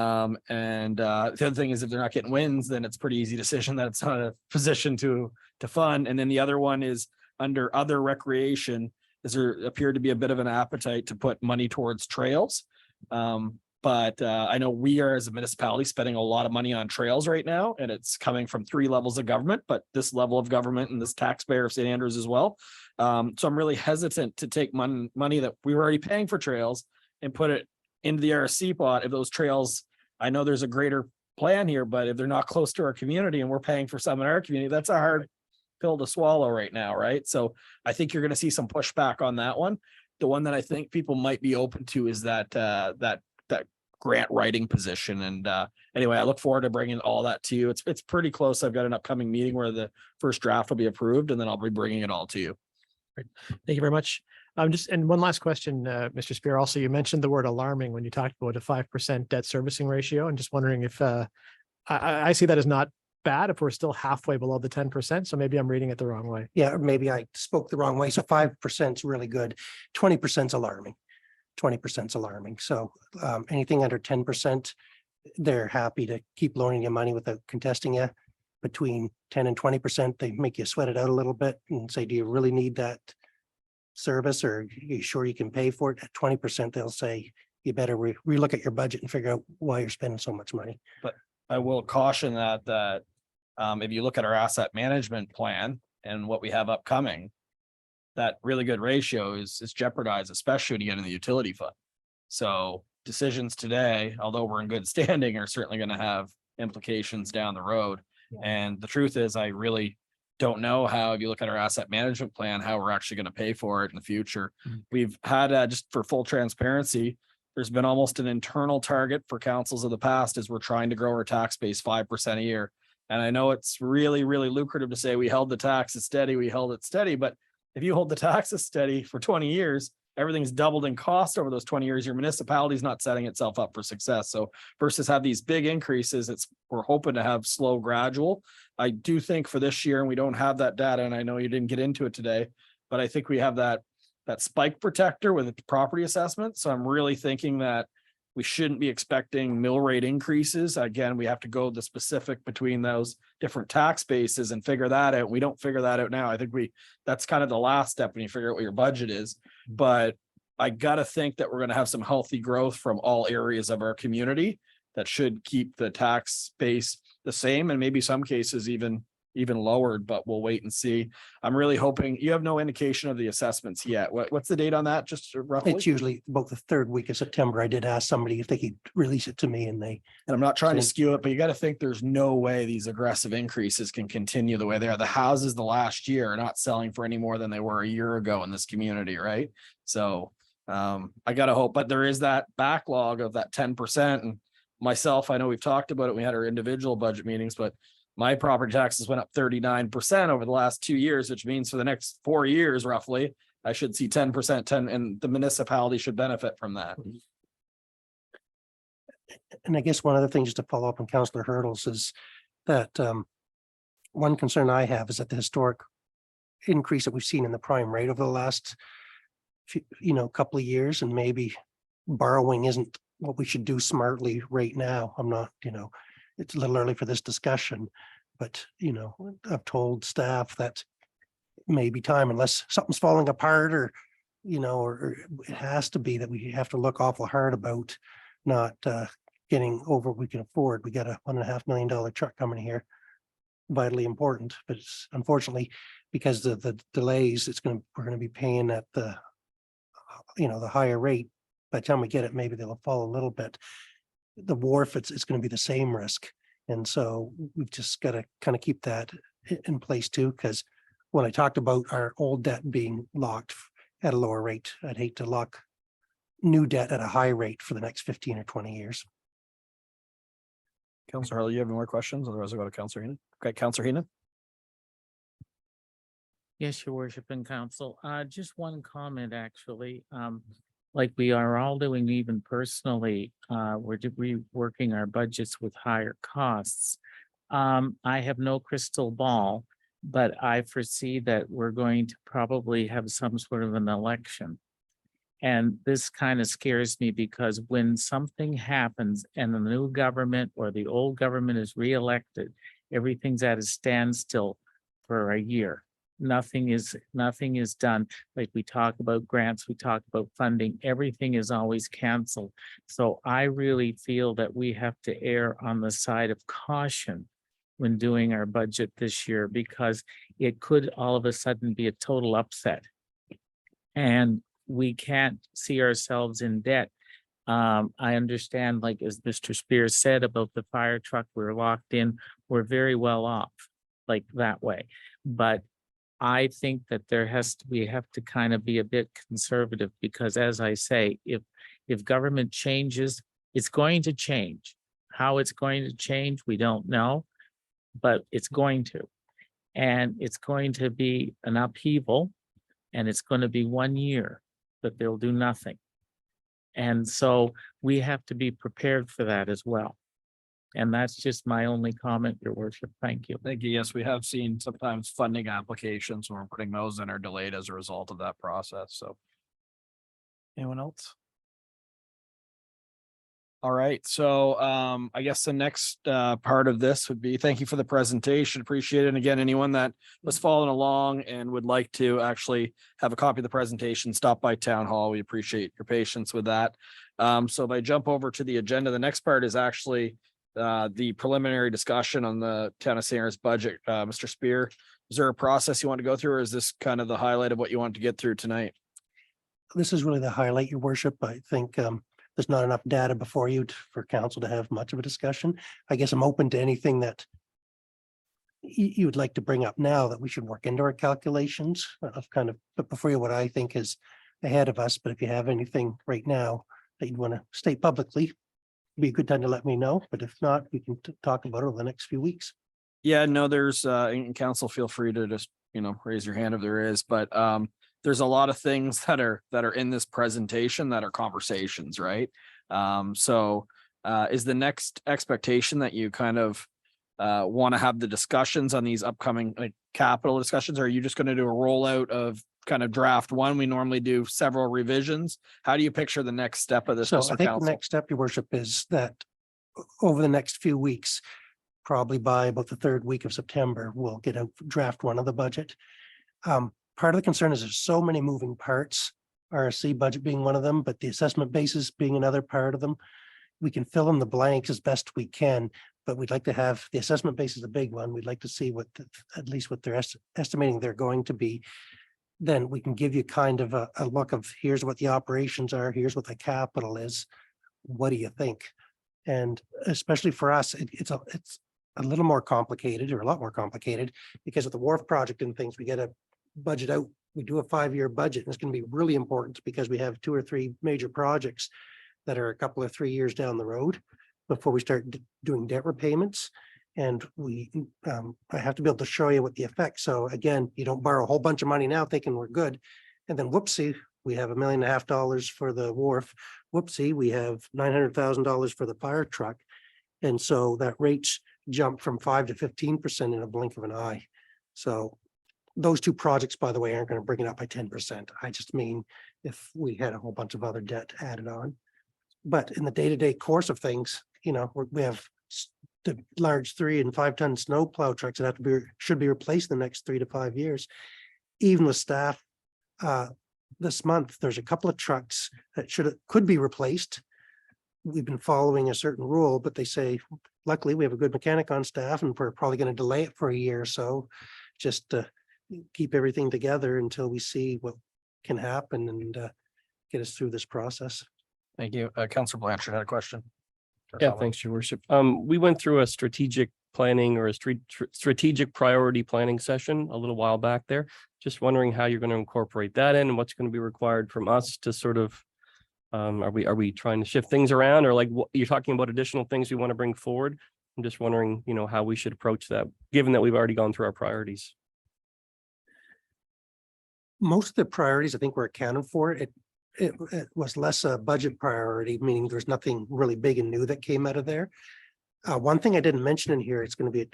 [SPEAKER 1] other thing is if they're not getting wins, then it's a pretty easy decision that it's not a position to fund. And then the other one is under other recreation, is there appeared to be a bit of an appetite to put money towards trails. But I know we are as a municipality spending a lot of money on trails right now, and it's coming from 3 levels of government, but this level of government and this taxpayer of St. Andrews as well. So I'm really hesitant to take money that we were already paying for trails and put it into the RSC pot. If those trails, I know there's a greater plan here, but if they're not close to our community and we're paying for some in our community, that's a hard pill to swallow right now, right? So I think you're going to see some pushback on that one. The one that I think people might be open to is that grant writing position. And anyway, I look forward to bringing all that to you. It's pretty close. I've got an upcoming meeting where the first draft will be approved, and then I'll be bringing it all to you.
[SPEAKER 4] Great. Thank you very much. And one last question, Mr. Spear. Also, you mentioned the word alarming when you talked about a 5% debt servicing ratio. I'm just wondering if I see that as not bad if we're still halfway below the 10%. So maybe I'm reading it the wrong way.
[SPEAKER 2] Yeah, or maybe I spoke the wrong way. So 5% is really good. 20% is alarming. 20% is alarming. So anything under 10%, they're happy to keep loaning you money without contesting you. Between 10 and 20%, they make you sweat it out a little bit and say, do you really need that service, or are you sure you can pay for it? At 20%, they'll say, you better relook at your budget and figure out why you're spending so much money.
[SPEAKER 1] But I will caution that if you look at our asset management plan and what we have upcoming, that really good ratio is jeopardized, especially when you get in the utility fund. So decisions today, although we're in good standing, are certainly going to have implications down the road. Yeah. And the truth is, I really don't know how, if you look at our asset management plan, how we're actually going to pay for it in the future. Mm-hmm. We've had, just for full transparency, there's been almost an internal target for councils of the past as we're trying to grow our tax base 5% a year. And I know it's really, really lucrative to say we held the taxes steady, but if you hold the taxes steady for 20 years, everything's doubled in cost over those 20 years. Your municipality is not setting itself up for success. So versus have these big increases, we're hoping to have slow, gradual. I do think for this year, and we don't have that data, and I know you didn't get into it today, but I think we have that spike protector with the property assessment. So I'm really thinking that we shouldn't be expecting mill rate increases. Again, we have to go the specific between those different tax bases and figure that out. We don't figure that out now. I think that's kind of the last step when you figure out what your budget is. But I got to think that we're going to have some healthy growth from all areas of our community that should keep the tax base the same, and maybe some cases even lowered, but we'll wait and see. I'm really hoping. You have no indication of the assessments yet. What's the date on that? Just roughly?
[SPEAKER 2] It's usually about the 3rd week of September. I did ask somebody if they could release it to me, and
[SPEAKER 1] I'm not trying to skew it, but you got to think there's no way these aggressive increases can continue the way they are. The houses the last year are not selling for any more than they were a year ago in this community, right? So I gotta hope, but there is that backlog of that 10%. And myself, I know we've talked about it. We had our individual budget meetings, but my property taxes went up 39% over the last 2 years, which means for the next 4 years, roughly, I should see 10%, and the municipality should benefit from that.
[SPEAKER 2] And I guess one other thing, just to follow up on Councillor Hurdles, is that one concern I have is that the historic increase that we've seen in the prime rate over the last couple of years, and maybe borrowing isn't what we should do smartly right now. I'm not, it's a little early for this discussion, but I've told staff that maybe time, unless something's falling apart, or or it has to be that we have to look awful hard about not getting over what we can afford. We got a $1.5 million truck coming here, vitally important, but it's unfortunately because of the delays, we're going to be paying at the the higher rate. By the time we get it, maybe they'll fall a little bit. The wharf, it's going to be the same risk, and so we've just got to kind of keep that in place too. Because when I talked about our old debt being locked at a lower rate, I'd hate to lock new debt at a high rate for the next 15 or 20 years.
[SPEAKER 1] Councillor Harley, you have any more questions? Otherwise, I'll go to Councillor Heenan. Okay, Councillor Heenan.
[SPEAKER 5] Yes, your worship and council. Just one comment, actually. Like we are all doing, even personally, we're reworking our budgets with higher costs. I have no crystal ball, but I foresee that we're going to probably have some sort of an election. And this kind of scares me, because when something happens and the new government or the old government is reelected, everything's at a standstill for a year. Nothing is done. Like we talk about grants, we talk about funding, everything is always canceled. So I really feel that we have to err on the side of caution when doing our budget this year, because it could all of a sudden be a total upset. And we can't see ourselves in debt. I understand, like as Mr. Spears said about the fire truck, we're locked in, we're very well off like that way. But I think that we have to kind of be a bit conservative, because as I say, if government changes, it's going to change. How it's going to change, we don't know, but it's going to. And it's going to be an upheaval, and it's going to be 1 year that they'll do nothing. And so we have to be prepared for that as well. And that's just my only comment, your worship. Thank you.
[SPEAKER 1] Thank you. Yes, we have seen sometimes funding applications when we're putting those in are delayed as a result of that process. So anyone else? All right. So I guess the next part of this would be, thank you for the presentation. Appreciate it. And again, anyone that was following along and would like to actually have a copy of the presentation, stop by Town Hall. We appreciate your patience with that. So if I jump over to the agenda, the next part is actually the preliminary discussion on the Town of St. Mary's budget. Mr. Spear, is there a process you want to go through, or is this kind of the highlight of what you want to get through tonight?
[SPEAKER 2] This is really the highlight, your worship. I think there's not enough data before you for council to have much of a discussion. I guess I'm open to anything that you would like to bring up now that we should work into our calculations. I've kind of put before you what I think is ahead of us, but if you have anything right now that you'd want to state publicly, be a good time to let me know. But if not, we can talk about it over the next few weeks.
[SPEAKER 1] Yeah, no, there's in council, feel free to just, raise your hand if there is, but there's a lot of things that are in this presentation that are conversations, right? So is the next expectation that you kind of want to have the discussions on these upcoming capital discussions? Or are you just going to do a rollout of kind of draft one? We normally do several revisions. How do you picture the next step of this?
[SPEAKER 2] So
[SPEAKER 1] Mr.
[SPEAKER 2] I think
[SPEAKER 1] Council?
[SPEAKER 2] the next step, your worship, is that over the next few weeks, probably by about the third week of September, we'll get a draft one of the budget. Part of the concern is there's so many moving parts, RSC budget being one of them, but the assessment basis being another part of them. We can fill in the blanks as best we can, but we'd like to have the assessment base is a big one. We'd like to see at least what they're estimating they're going to be. Then we can give you kind of a look of here's what the operations are, here's what the capital is. What do you think? And especially for us, it's a little more complicated, or a lot more complicated, because of the wharf project and things, we get a budget out, we do a 5-year budget, and it's going to be really important because we have 2 or 3 major projects that are a couple of 3 years down the road before we start doing debt repayments. And I have to be able to show you what the effect. So again, you don't borrow a whole bunch of money now thinking we're good. And then whoopsie, we have $1.5 million for the wharf. Whoopsie, we have $900,000 for the fire truck. And so that rates jump from 5 to 15% in a blink of an eye. So those 2 projects, by the way, aren't going to bring it up by 10%. I just mean if we had a whole bunch of other debt added on. But in the day-to-day course of things, you know, we have the large 3 and 5 ton snow plow trucks that should be replaced in the next 3 to 5 years. Even with staff, this month, there's a couple of trucks that could be replaced. We've been following a certain rule, but they say, luckily, we have a good mechanic on staff, and we're probably going to delay it for a year or so, just to keep everything together until we see what can happen and get us through this process.
[SPEAKER 1] Thank you. Councilor Blanchard had a question.
[SPEAKER 6] Yeah, thanks, your worship. We went through a strategic planning or a strategic priority planning session a little while back there. Just wondering how you're going to incorporate that in and what's going to be required from us to sort of, are we trying to shift things around, or like you're talking about additional things we want to bring forward? I'm just wondering, you know, how we should approach that, given that we've already gone through our priorities.
[SPEAKER 2] Most of the priorities, I think, were accounted for. It was less a budget priority, meaning there's nothing really big and new that came out of there. One thing I didn't mention in here, it's going to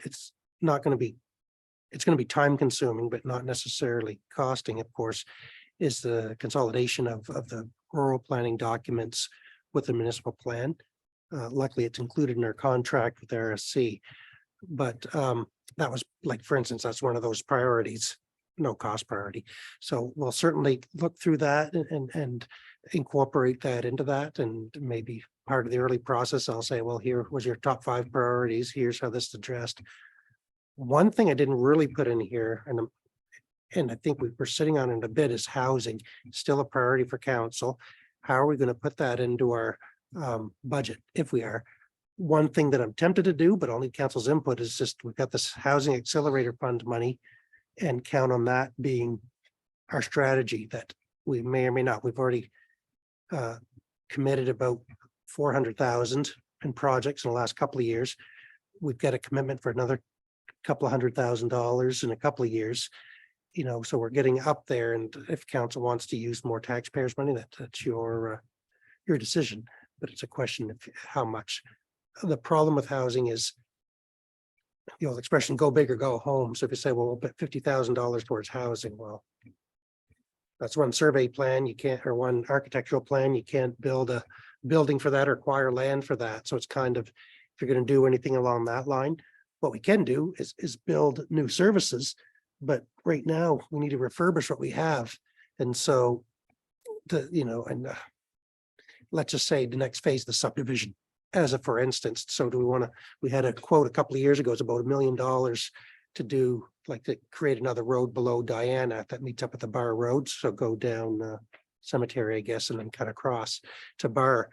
[SPEAKER 2] be time consuming, but not necessarily costing, of course, is the consolidation of the rural planning documents with the municipal plan. Luckily, it's included in our contract with RSC, but that was, like, for instance, that's one of those priorities. No cost priority. So we'll certainly look through that and incorporate that into that. And maybe part of the early process, I'll say, well, here was your top 5 priorities. Here's how this is addressed. One thing I didn't really put in here, and I think we're sitting on it a bit, is housing. Still a priority for council. How are we going to put that into our budget, if we are? One thing that I'm tempted to do, but I'll need council's input, is just we've got this housing accelerator fund money, and count on that being our strategy that we may or may not. We've already committed about 400,000 in projects in the last couple of years. We've got a commitment for another couple of $100,000 in a couple of years. You know, so we're getting up there. And if council wants to use more taxpayers' money, that's your decision. But it's a question of how much. The problem with housing is, the old expression, go big or go home. So if you say, well, we'll put $50,000 towards housing, well, that's one survey plan, you can't, or one architectural plan, you can't build a building for that or acquire land for that. So it's kind of, if you're going to do anything along that line, what we can do is build new services. But right now we need to refurbish what we have. And so let's just say the next phase, the subdivision, as a for instance. So do we want to, we had a quote a couple of years ago, it's about $1 million to do, like, to create another road below Diana that meets up at the Bar Road. So go down Cemetery, I guess, and then cut across to Bar.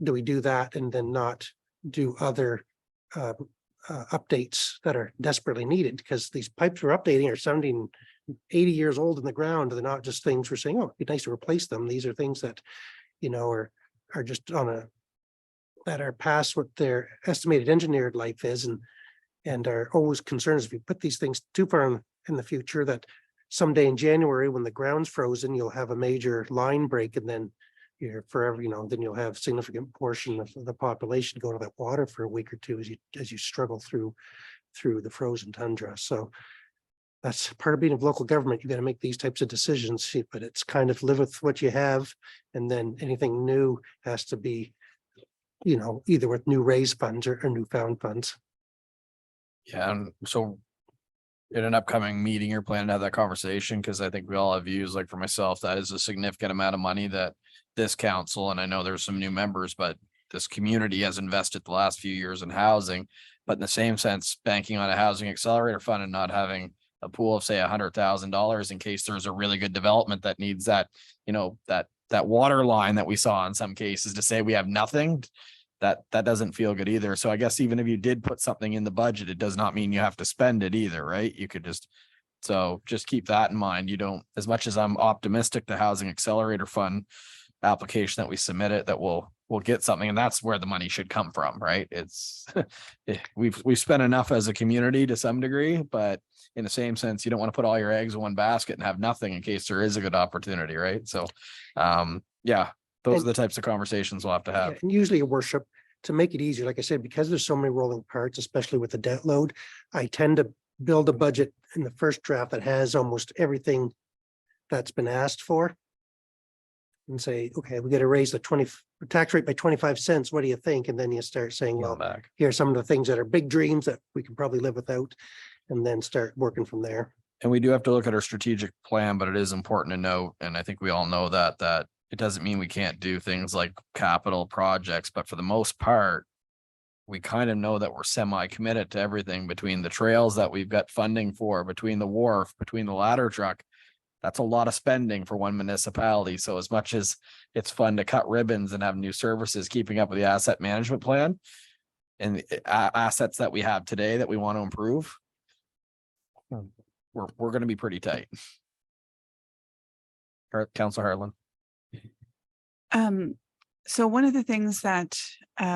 [SPEAKER 2] Do we do that and then not do other updates that are desperately needed? Because these pipes we're updating are 70 and 80 years old in the ground. They're not just things we're saying, oh, it'd be nice to replace them. These are things that, you know, are just that are past what their estimated engineered life is, and are always concerned if you put these things too far in the future, that someday in January when the ground's frozen, you'll have a major line break, and then you're forever, you know, then you'll have significant portion of the population go to that water for a week or two as you struggle through the frozen tundra. So that's part of being a local government. You got to make these types of decisions, but it's kind of live with what you have, and then anything new has to be, you know, either with new raised funds or newfound funds.
[SPEAKER 1] Yeah, and so in an upcoming meeting, you're planning to have that conversation, because I think we all have views. Like for myself, that is a significant amount of money that this council, and I know there's some new members, but this community has invested the last few years in housing. But in the same sense, banking on a housing accelerator fund and not having a pool of, say, $100,000 in case there's a really good development that needs that, you know, that water line that we saw in some cases, to say we have nothing, that doesn't feel good either. So I guess even if you did put something in the budget, it does not mean you have to spend it either, right? You could just So just keep that in mind. You don't, as much as I'm optimistic, the Housing Accelerator Fund application that we submitted, that we'll get something, and that's where the money should come from, right? It's we've spent enough as a community to some degree, but in the same sense, you don't want to put all your eggs in one basket and have nothing in case there is a good opportunity, right? So yeah, those are the types of conversations we'll have to have.
[SPEAKER 2] And usually, your worship, to make it easier, like I said, because there's so many rolling parts, especially with the debt load, I tend to build a budget in the first draft that has almost everything that's been asked for. And say, okay, we got to raise the tax rate by 25 cents. What do you think? And then you start saying, well,
[SPEAKER 1] Back.
[SPEAKER 2] here are some of the things that are big dreams that we can probably live without, and then start working from there.
[SPEAKER 1] And we do have to look at our strategic plan, but it is important to note, and I think we all know that it doesn't mean we can't do things like capital projects, but for the most part, we kind of know that we're semi-committed to everything, between the trails that we've got funding for, between the wharf, between the ladder truck. That's a lot of spending for one municipality. So as much as it's fun to cut ribbons and have new services, keeping up with the asset management plan and the assets that we have today that we want to improve, we're going to be pretty tight. Councilor Harlan.
[SPEAKER 3] So one of the things that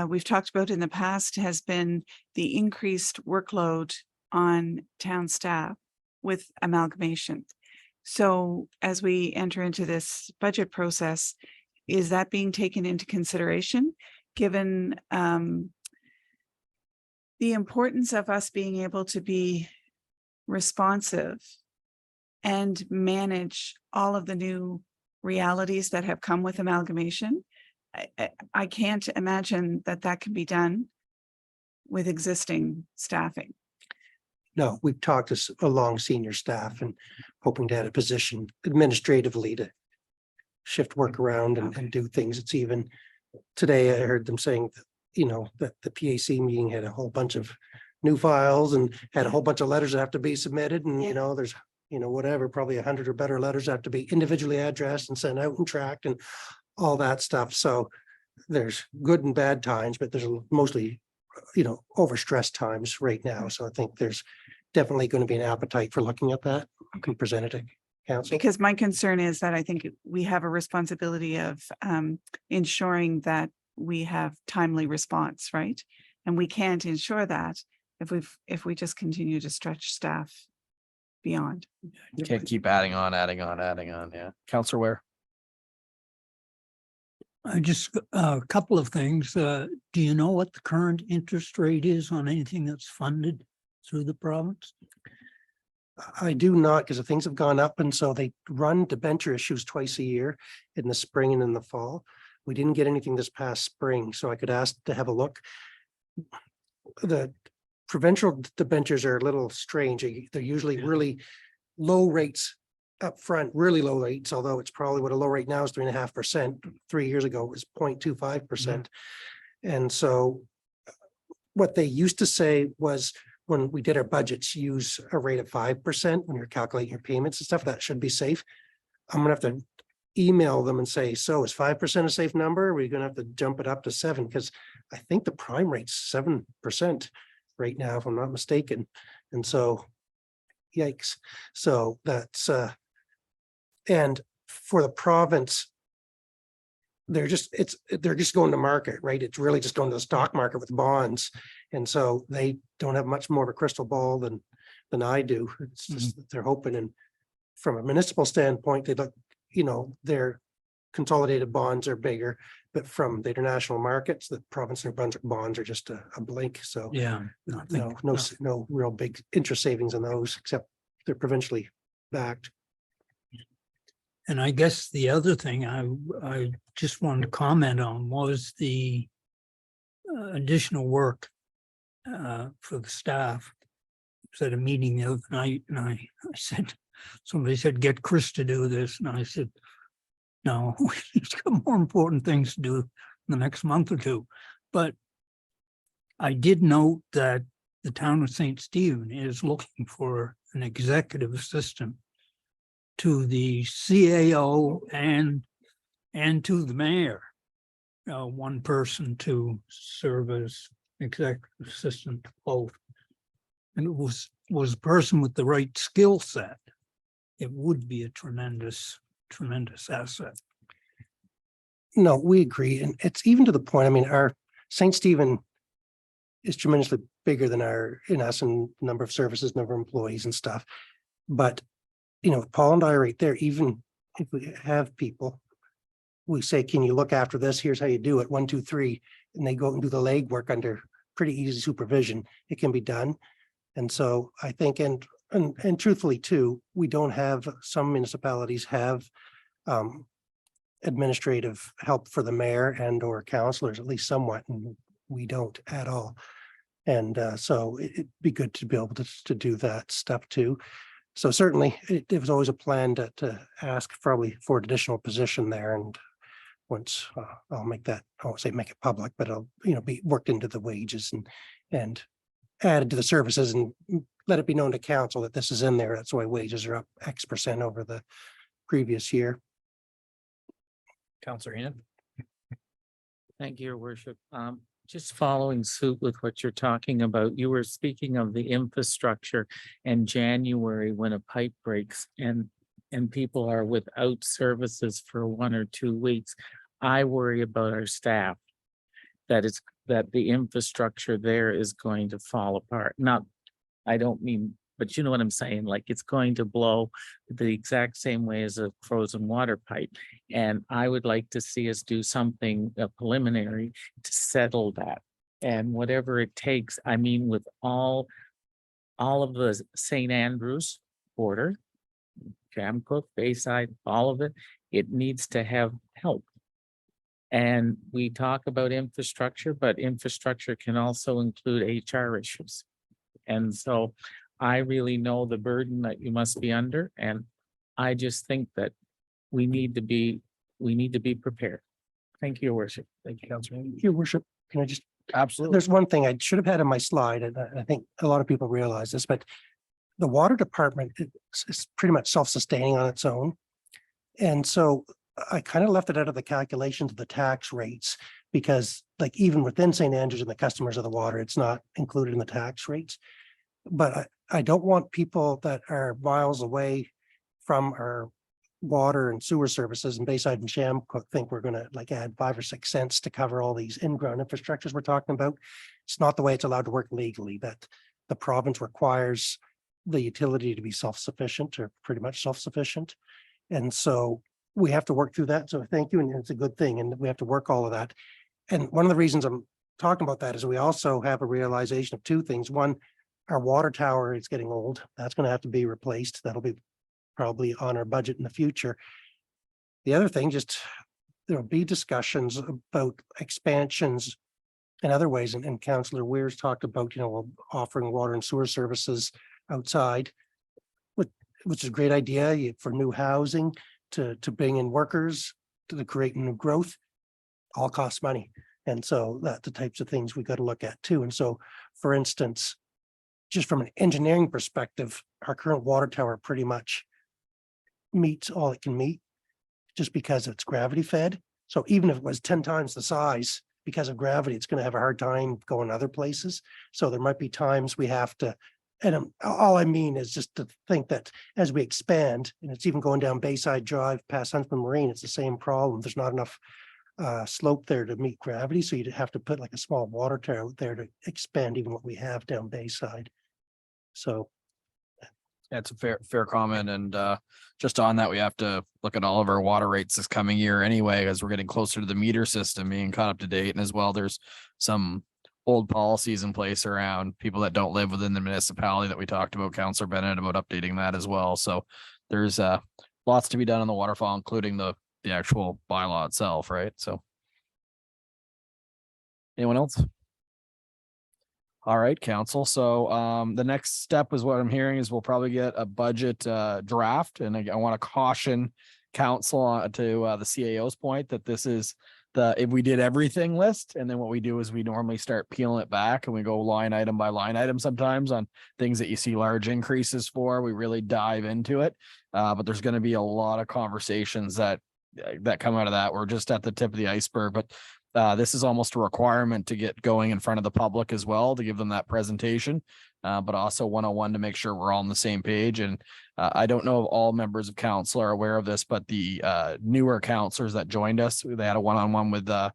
[SPEAKER 3] we've talked about in the past has been the increased workload on town staff with amalgamation. So as we enter into this budget process, is that being taken into consideration, given the importance of us being able to be responsive and manage all of the new realities that have come with amalgamation? I can't imagine that can be done with existing staffing.
[SPEAKER 2] No, we've talked along senior staff and hoping to add a position administratively to shift work around and do things. It's even today I heard them saying that, that the PAC meeting had a whole bunch of new files and had a whole bunch of letters that have to be submitted. And, there's, whatever, probably 100 or better letters have to be individually addressed and sent out and tracked and all that stuff. So there's good and bad times, but there's mostly, overstressed times right now. So I think there's definitely going to be an appetite for looking at that. You can present it to council.
[SPEAKER 3] Because my concern is that I think we have a responsibility of ensuring that we have timely response, right? And we can't ensure that if we just continue to stretch staff beyond.
[SPEAKER 1] You can't keep adding on. Yeah. Councilor Ware.
[SPEAKER 7] Just a couple of things. Do you know what the current interest rate is on anything that's funded through the province?
[SPEAKER 2] I do not, because the things have gone up, and so they run debenture issues twice a year, in the spring and in the fall. We didn't get anything this past spring, so I could ask to have a look. The provincial debentures are a little strange. They're usually really low rates up front, really low rates, although it's probably what a low rate now is 3.5%. 3 years ago it was 0.25%. And so what they used to say was, when we did our budgets, use a rate of 5% when you're calculating your payments and stuff. That should be safe. I'm gonna have to email them and say, so is 5% a safe number? Or are we gonna have to jump it up to 7%? Because I think the prime rate's 7% right now, if I'm not mistaken. And so yikes. So that's and for the province, they're just going to market, right? It's really just going to the stock market with bonds. And so they don't have much more of a crystal ball than I do. It's just that they're hoping. And from a municipal standpoint, they look, their consolidated bonds are bigger, but from the international markets, the province and New Brunswick bonds are just a blink. So
[SPEAKER 7] Yeah.
[SPEAKER 2] no real big interest savings on those, except they're provincially backed.
[SPEAKER 7] And I guess the other thing I just wanted to comment on was the additional work for the staff. I was at a meeting the other night, and I said, somebody said, get Chris to do this. And I said, no, he's got more important things to do in the next month or two. But I did note that the town of St. Stephen is looking for an executive assistant to the CAO and to the mayor. One person to serve as executive assistant to both. And it was was a person with the right skill set, it would be a tremendous, tremendous asset.
[SPEAKER 2] No, we agree. And it's even to the point, I mean, our St. Stephen is tremendously bigger than in us and number of services, number of employees and stuff. But, Paul and I are right there, even if we have people, we say, can you look after this? Here's how you do it. 1, 2, 3. And they go and do the legwork under pretty easy supervision. It can be done. And so I think, and truthfully too, we don't have, some municipalities have administrative help for the mayor and or councillors, at least somewhat, and we don't at all. And so it'd be good to be able to do that stuff too. So certainly it was always a plan to ask probably for an additional position there. And once I'll make that, I won't say make it public, but it'll, be worked into the wages and added to the services and let it be known to council that this is in there. That's why wages are up X% over the previous year.
[SPEAKER 1] Counselor Ian.
[SPEAKER 5] Thank you, Your Worship. Just following suit with what you're talking about, you were speaking of the infrastructure and January when a pipe breaks and people are without services for 1 or 2 weeks. I worry about our staff, that the infrastructure there is going to fall apart. Not, I don't mean, but you know what I'm saying? Like it's going to blow the exact same way as a frozen water pipe. And I would like to see us do something preliminary to settle that. And whatever it takes, I mean, with all of the St. Andrews border, Jamcook, Bayside, all of it, it needs to have help. And we talk about infrastructure, but infrastructure can also include HR issues. And so I really know the burden that you must be under. And I just think that we need to be prepared. Thank you, Your Worship.
[SPEAKER 1] Thank you, Counselor.
[SPEAKER 2] Your Worship, can I just,
[SPEAKER 1] Absolutely.
[SPEAKER 2] there's one thing I should have had on my slide, and I think a lot of people realize this, but the water department is pretty much self-sustaining on its own. And so I kind of left it out of the calculations of the tax rates because like even within St. Andrews and the customers of the water, it's not included in the tax rates. But I don't want people that are miles away from our water and sewer services in Bayside and Shamcook think we're going to like add 5 or 6 cents to cover all these in-ground infrastructures we're talking about. It's not the way it's allowed to work legally, that the province requires the utility to be self-sufficient or pretty much self-sufficient. And so we have to work through that. So thank you. And it's a good thing. And we have to work all of that. And one of the reasons I'm talking about that is we also have a realization of 2 things. One, our water tower is getting old. That's going to have to be replaced. That'll be probably on our budget in the future. The other thing, just there'll be discussions about expansions in other ways. And Councillor Weir's talked about, offering water and sewer services outside, which is a great idea for new housing, to bring in workers, to create new growth, all costs money. And so that's the types of things we got to look at too. And so, for instance, just from an engineering perspective, our current water tower pretty much meets all it can meet just because it's gravity fed. So even if it was 10 times the size, because of gravity, it's going to have a hard time going other places. So there might be times we have to, and all I mean is just to think that as we expand, and it's even going down Bayside Drive past Huntsman Marine, it's the same problem. There's not enough slope there to meet gravity. So you'd have to put like a small water tower out there to expand even what we have down Bayside. So
[SPEAKER 1] That's a fair comment. And just on that, we have to look at all of our water rates this coming year anyway, as we're getting closer to the meter system being caught up to date. And as well, there's some old policies in place around people that don't live within the municipality that we talked about, Councillor Bennett, about updating that as well. So there's lots to be done on the waterfall, including the actual bylaw itself, right? So anyone else? All right, council. So the next step is what I'm hearing is we'll probably get a budget draft. And I want to caution council to the CAO's point that this is if we did everything list. And then what we do is we normally start peeling it back and we go line item by line item sometimes on things that you see large increases for. We really dive into it. But there's going to be a lot of conversations that come out of that. We're just at the tip of the iceberg. But This is almost a requirement to get going in front of the public as well, to give them that presentation. But also 101 to make sure we're all on the same page. And I don't know if all members of council are aware of this, but the newer counselors that joined us, they had a one-on-one with the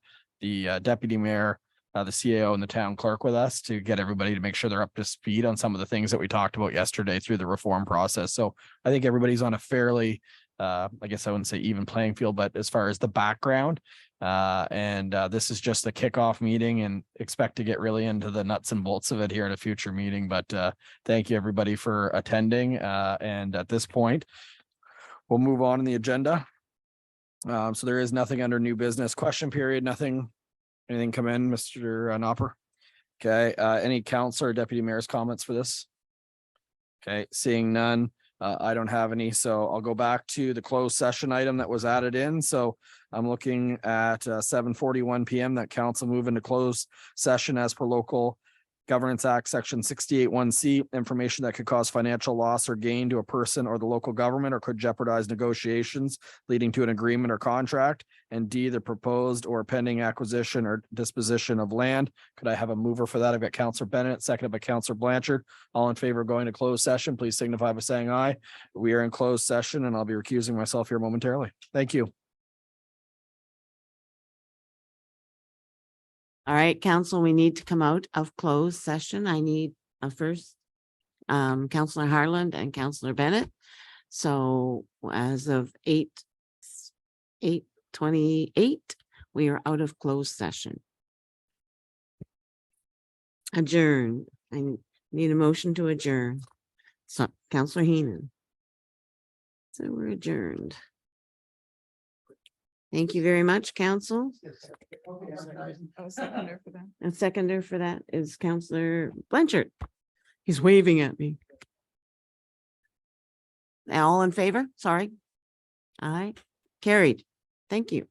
[SPEAKER 1] deputy mayor, the CAO and the town clerk with us to get everybody to make sure they're up to speed on some of the things that we talked about yesterday through the reform process. So I think everybody's on a fairly, I guess I wouldn't say even playing field, but as far as the background, this is just a kickoff meeting, and expect to get really into the nuts and bolts of it here in a future meeting. But thank you everybody for attending. And at this point, we'll move on in the agenda. So there is nothing under new business question period, anything come in, Mr. Nopper? Okay, any council or deputy mayor's comments for this? Okay, seeing none, I don't have any, so I'll go back to the closed session item that was added in. So I'm looking at 7:41 PM that council move into closed session as per local Governance Act, section 68(1)(c), information that could cause financial loss or gain to a person or the local government or could jeopardize negotiations leading to an agreement or contract. And D, the proposed or pending acquisition or disposition of land. Could I have a mover for that? I've got Councillor Bennett, seconded by Councillor Blanchard. All in favor of going to closed session, please signify by saying aye. We are in closed session, and I'll be recusing myself here momentarily. Thank you.
[SPEAKER 8] All right, council, we need to come out of closed session. I need a first, Councillor Harland and Councillor Bennett. So as of 8:28, we are out of closed session. Adjourn. I need a motion to adjourn. So Councillor Heenan. So we're adjourned. Thank you very much, council.
[SPEAKER 3] Oh, seconder for that.
[SPEAKER 8] And seconder for that is Councillor Blanchard. He's waving at me. All in favor? Sorry. Aye. Carried. Thank you.